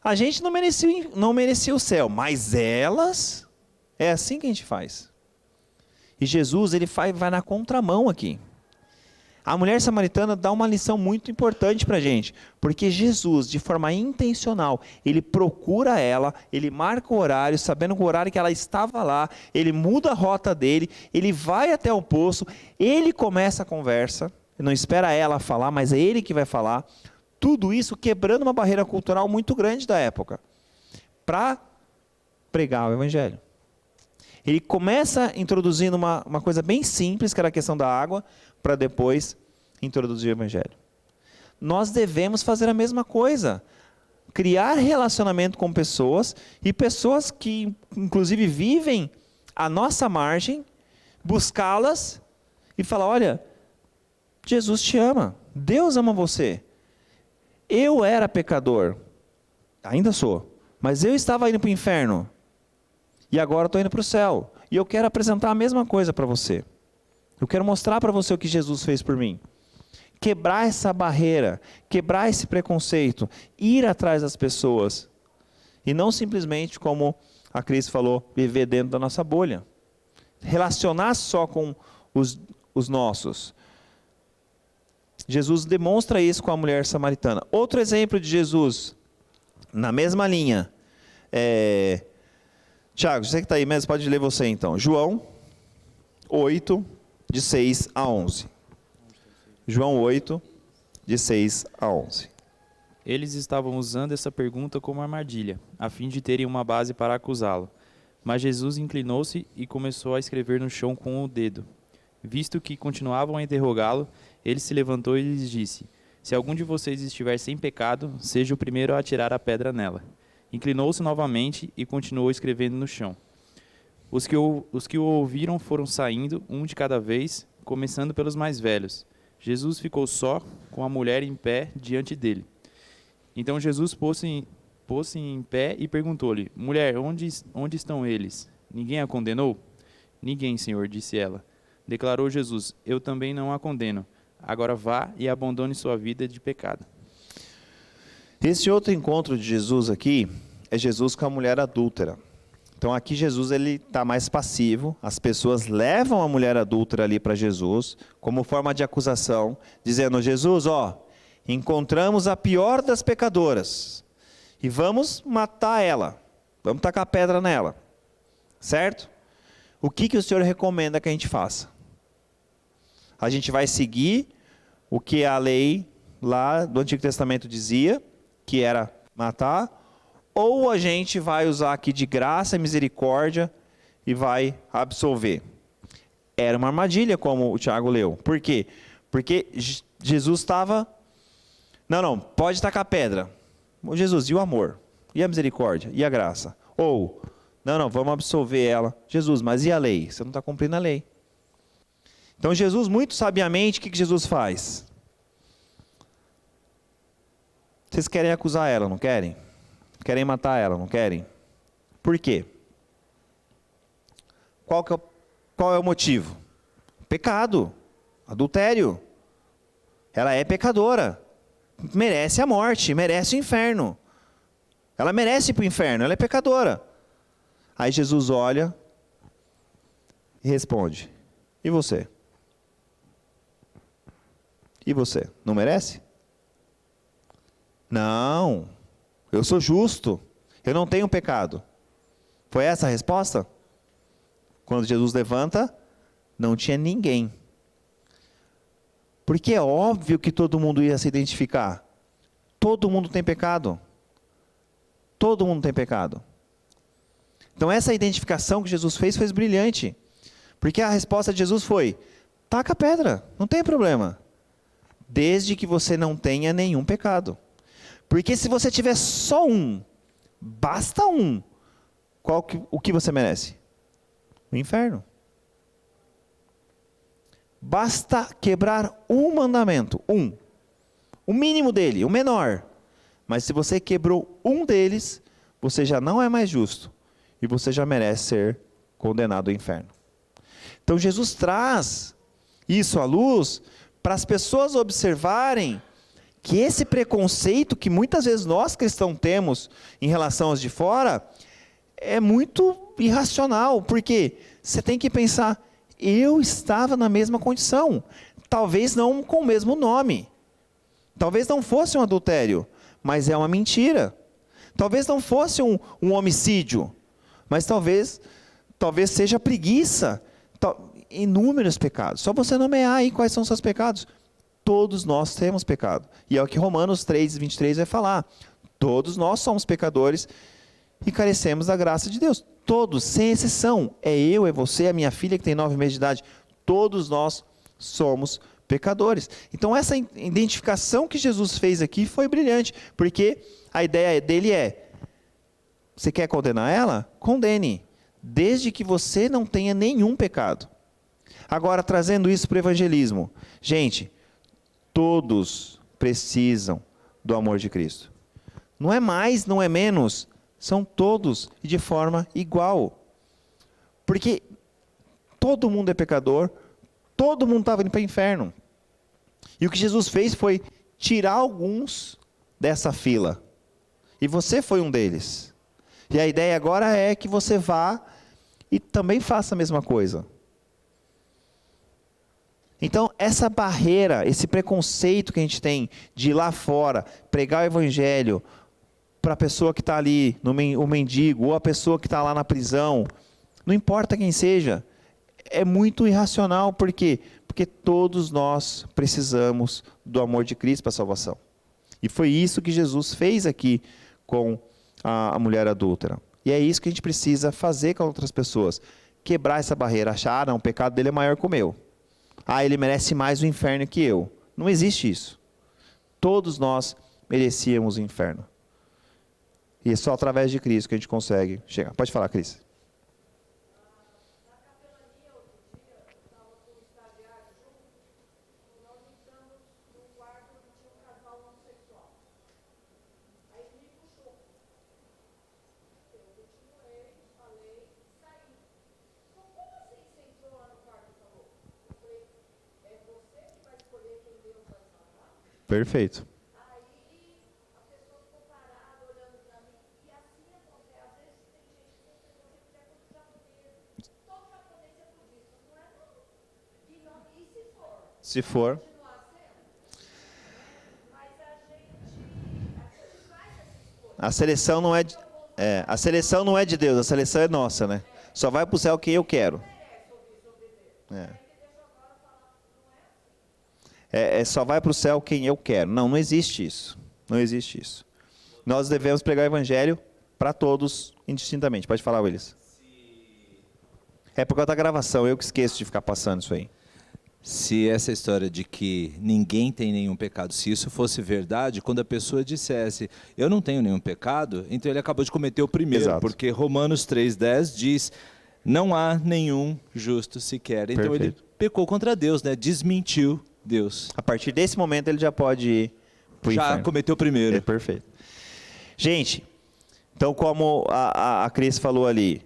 [SPEAKER 1] A gente não merecia o céu, mas elas... É assim que a gente faz. E Jesus ele vai na contramão aqui. A mulher samaritana dá uma lição muito importante para a gente, porque Jesus, de forma intencional, ele procura ela, ele marca o horário, sabendo que o horário que ela estava lá, ele muda a rota dele, ele vai até o poço, ele começa a conversa, não espera ela falar, mas é ele que vai falar, tudo isso quebrando uma barreira cultural muito grande da época, para pregar o evangelho. Ele começa introduzindo uma coisa bem simples, que era a questão da água, para depois introduzir o evangelho. Nós devemos fazer a mesma coisa. Criar relacionamento com pessoas, e pessoas que inclusive vivem à nossa margem, buscá-las e falar, olha, Jesus te ama, Deus ama você. Eu era pecador, ainda sou, mas eu estava indo para o inferno. E agora estou indo para o céu. E eu quero apresentar a mesma coisa para você. Eu quero mostrar para você o que Jesus fez por mim. Quebrar essa barreira, quebrar esse preconceito, ir atrás das pessoas. E não simplesmente, como a Cris falou, viver dentro da nossa bolha. Relacionar só com os nossos. Jesus demonstra isso com a mulher samaritana. Outro exemplo de Jesus, na mesma linha. Tiago, você que está aí mesmo, pode ler você então. João 8, de 6 a 11. João 8, de 6 a 11.
[SPEAKER 11] Eles estavam usando essa pergunta como armadilha, a fim de terem uma base para acusá-lo. Mas Jesus inclinou-se e começou a escrever no chão com o dedo. Visto que continuavam a interrogá-lo, ele se levantou e lhes disse: Se algum de vocês estiver sem pecado, seja o primeiro a atirar a pedra nela. Inclinou-se novamente e continuou escrevendo no chão. Os que o ouviram foram saindo, um de cada vez, começando pelos mais velhos. Jesus ficou só, com a mulher em pé diante dele. Então Jesus pôs-se em pé e perguntou-lhe: Mulher, onde estão eles? Ninguém a condenou? Ninguém, Senhor, disse ela. Declarou Jesus: Eu também não a condeno. Agora vá e abandone sua vida de pecado.
[SPEAKER 1] Esse outro encontro de Jesus aqui é Jesus com a mulher adúltera. Então aqui Jesus está mais passivo, as pessoas levam a mulher adúltera ali para Jesus, como forma de acusação, dizendo: Jesus, encontramos a pior das pecadoras, e vamos matar ela, vamos tacar pedra nela, certo? O que o Senhor recomenda que a gente faça? A gente vai seguir o que a lei lá do Antigo Testamento dizia, que era matar, ou a gente vai usar aqui de graça e misericórdia e vai absolver? Era uma armadilha, como o Tiago leu. Por quê? Porque Jesus estava... Não, pode tacar pedra. Jesus, e o amor? E a misericórdia? E a graça? Ou, não, vamos absolver ela. Jesus, mas e a lei? Você não está cumprindo a lei. Então Jesus, muito sabiamente, o que Jesus faz? Vocês querem acusar ela, não querem? Querem matar ela, não querem? Por quê? Qual é o motivo? Pecado, adultério. Ela é pecadora, merece a morte, merece o inferno. Ela merece ir para o inferno, ela é pecadora. Aí Jesus olha e responde: e você? E você? Não merece? Não, eu sou justo, eu não tenho pecado. Foi essa a resposta? Quando Jesus levanta, não tinha ninguém. Porque é óbvio que todo mundo ia se identificar. Todo mundo tem pecado. Todo mundo tem pecado. Então essa identificação que Jesus fez foi brilhante. Porque a resposta de Jesus foi: taca a pedra, não tem problema. Desde que você não tenha nenhum pecado. Porque se você tiver só um, basta um, o que você merece? O inferno. Basta quebrar um mandamento, o mínimo dele, o menor. Mas se você quebrou um deles, você já não é mais justo e você já merece ser condenado ao inferno. Então Jesus traz isso à luz para as pessoas observarem que esse preconceito que muitas vezes nós cristãos temos em relação aos de fora é muito irracional, porque você tem que pensar: eu estava na mesma condição, talvez não com o mesmo nome, talvez não fosse um adultério, mas é uma mentira, talvez não fosse um homicídio, mas talvez seja preguiça, inúmeros pecados. Só você nomear aí quais são os seus pecados. Todos nós temos pecado, e é o que Romanos 3:23 vai falar: todos nós somos pecadores e carecemos da graça de Deus. Todos, sem exceção. É eu, é você, é a minha filha que tem 9 meses de idade. Todos nós somos pecadores. Então essa identificação que Jesus fez aqui foi brilhante, porque a ideia dele é: você quer condenar ela? Condene, desde que você não tenha nenhum pecado. Agora, trazendo isso para o evangelismo. Gente, todos precisam do amor de Cristo. Não é mais, não é menos. São todos e de forma igual. Porque todo mundo é pecador, todo mundo estava indo para o inferno. E o que Jesus fez foi tirar alguns dessa fila. E você foi um deles. E a ideia agora é que você vá e também faça a mesma coisa. Então, essa barreira, esse preconceito que a gente tem de ir lá fora, pregar o evangelho para a pessoa que está ali, o mendigo, ou a pessoa que está lá na prisão, não importa quem seja, é muito irracional. Por quê? Porque todos nós precisamos do amor de Cristo para a salvação. E foi isso que Jesus fez aqui com a mulher adúltera. E é isso que a gente precisa fazer com outras pessoas. Quebrar essa barreira, achar, não, o pecado dele é maior que o meu. Ele merece mais o inferno que eu. Não existe isso. Todos nós merecíamos o inferno. E é só através de Cristo que a gente consegue chegar. Pode falar, Cris. Perfeito. Se for. A seleção não é a seleção não é de Deus, a seleção é nossa, né? Só vai para o céu quem eu quero. Só vai para o céu quem eu quero. Não, não existe isso. Não existe isso. Nós devemos pregar o evangelho para todos indistintamente. Pode falar, Willis. É por causa da gravação, eu que esqueço de ficar passando isso aí.
[SPEAKER 9] Se essa história de que ninguém tem nenhum pecado, se isso fosse verdade, quando a pessoa dissesse, eu não tenho nenhum pecado, então ele acabou de cometer o primeiro. Exato. Porque Romanos 3,10 diz, não há nenhum justo sequer. Então Perfeito. Ele pecou contra Deus, né? Desmentiu Deus.
[SPEAKER 1] A partir desse momento ele já pode ir para o inferno.
[SPEAKER 9] Já cometeu o primeiro.
[SPEAKER 1] Perfeito. Gente, então como a Cris falou ali,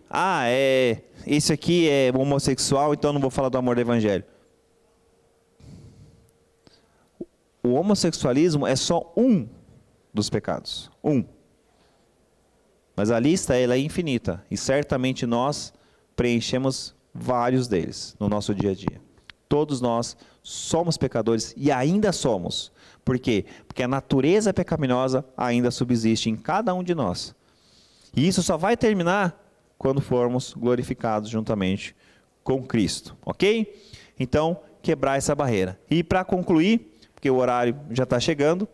[SPEAKER 1] isso aqui é homossexual, então não vou falar do amor do evangelho. O homossexualismo é só um dos pecados. Mas a lista ela é infinita. E certamente nós preenchemos vários deles no nosso dia a dia. Todos nós somos pecadores e ainda somos. Por quê? Porque a natureza pecaminosa ainda subsiste em cada um de nós. E isso só vai terminar quando formos glorificados juntamente com Cristo. Ok? Então, quebrar essa barreira. E para concluir, porque o horário já está chegando,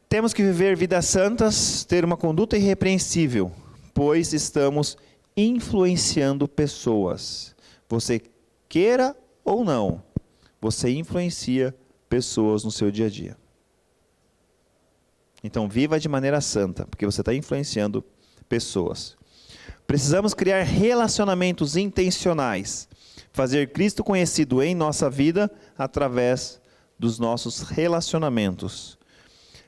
[SPEAKER 1] temos que viver vidas santas, ter uma conduta irrepreensível, pois estamos influenciando pessoas. Você queira ou não, você influencia pessoas no seu dia a dia. Então, viva de maneira santa, porque você está influenciando pessoas. Precisamos criar relacionamentos intencionais, fazer Cristo conhecido em nossa vida através dos nossos relacionamentos.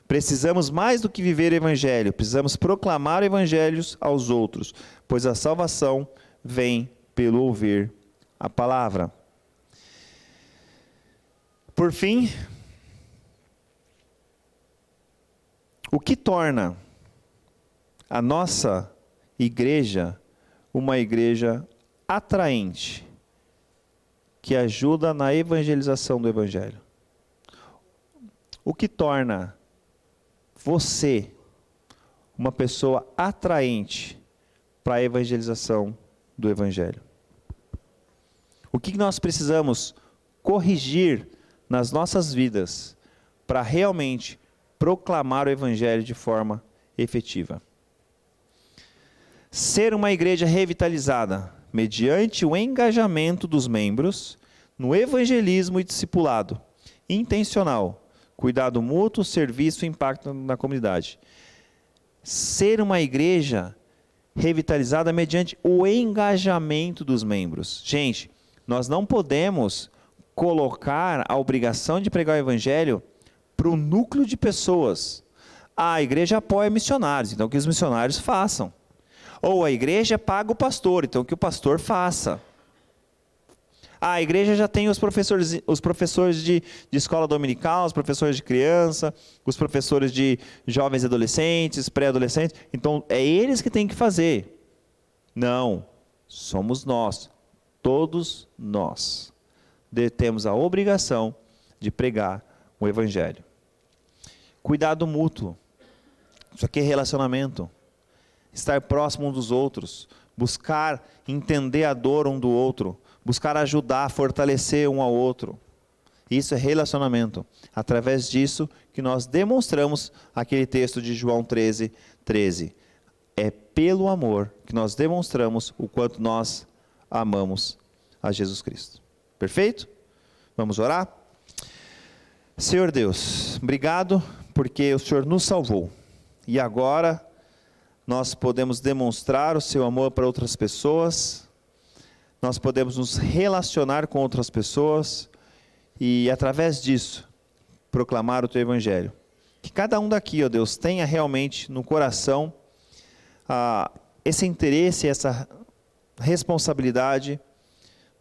[SPEAKER 1] Precisamos mais do que viver o evangelho, precisamos proclamar o evangelho aos outros, pois a salvação vem pelo ouvir a palavra. Por fim, o que torna a nossa igreja uma igreja atraente, que ajuda na evangelização do evangelho? O que torna você uma pessoa atraente para a evangelização do evangelho? O que nós precisamos corrigir nas nossas vidas para realmente proclamar o evangelho de forma efetiva? Ser uma igreja revitalizada mediante o engajamento dos membros no evangelismo e discipulado intencional, cuidado mútuo, serviço e impacto na comunidade. Ser uma igreja revitalizada mediante o engajamento dos membros. Gente, nós não podemos colocar a obrigação de pregar o evangelho para o núcleo de pessoas. A igreja apoia missionários, então que os missionários façam. Ou a igreja paga o pastor, então que o pastor faça. A igreja já tem os professores de escola dominical, os professores de criança, os professores de jovens e adolescentes, pré-adolescentes. Então, é eles que têm que fazer. Não, somos nós, todos nós. temos a obrigação de pregar o Evangelho. Cuidado mútuo. Isso aqui é relacionamento. Estar próximo um dos outros. Buscar entender a dor um do outro. Buscar ajudar, fortalecer um ao outro. Isso é relacionamento. Através disso que nós demonstramos aquele texto de João 13:13. É pelo amor que nós demonstramos o quanto nós amamos a Jesus Cristo. Perfeito? Vamos orar? Senhor Deus, obrigado porque o Senhor nos salvou. E agora nós podemos demonstrar o seu amor para outras pessoas. Nós podemos nos relacionar com outras pessoas. E através disso, proclamar o teu Evangelho. Que cada um daqui, ó Deus, tenha realmente no coração esse interesse, essa responsabilidade,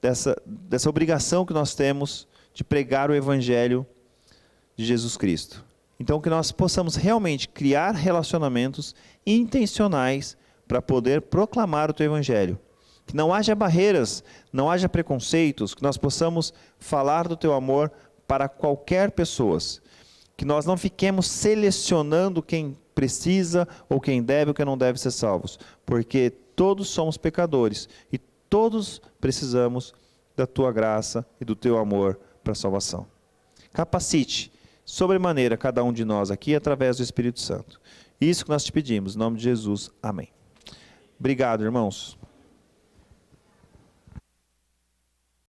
[SPEAKER 1] dessa obrigação que nós temos de pregar o Evangelho de Jesus Cristo. Então, que nós possamos realmente criar relacionamentos intencionais para poder proclamar o teu Evangelho. Que não haja barreiras, não haja preconceitos, que nós possamos falar do teu amor para qualquer pessoa. Que nós não fiquemos selecionando quem precisa ou quem deve ou quem não deve ser salvos. Porque todos somos pecadores e todos precisamos da tua graça e do teu amor para a salvação. Capacite sobremaneira cada um de nós aqui através do Espírito Santo. Isso que nós te pedimos, em nome de Jesus. Amém. Obrigado, irmãos.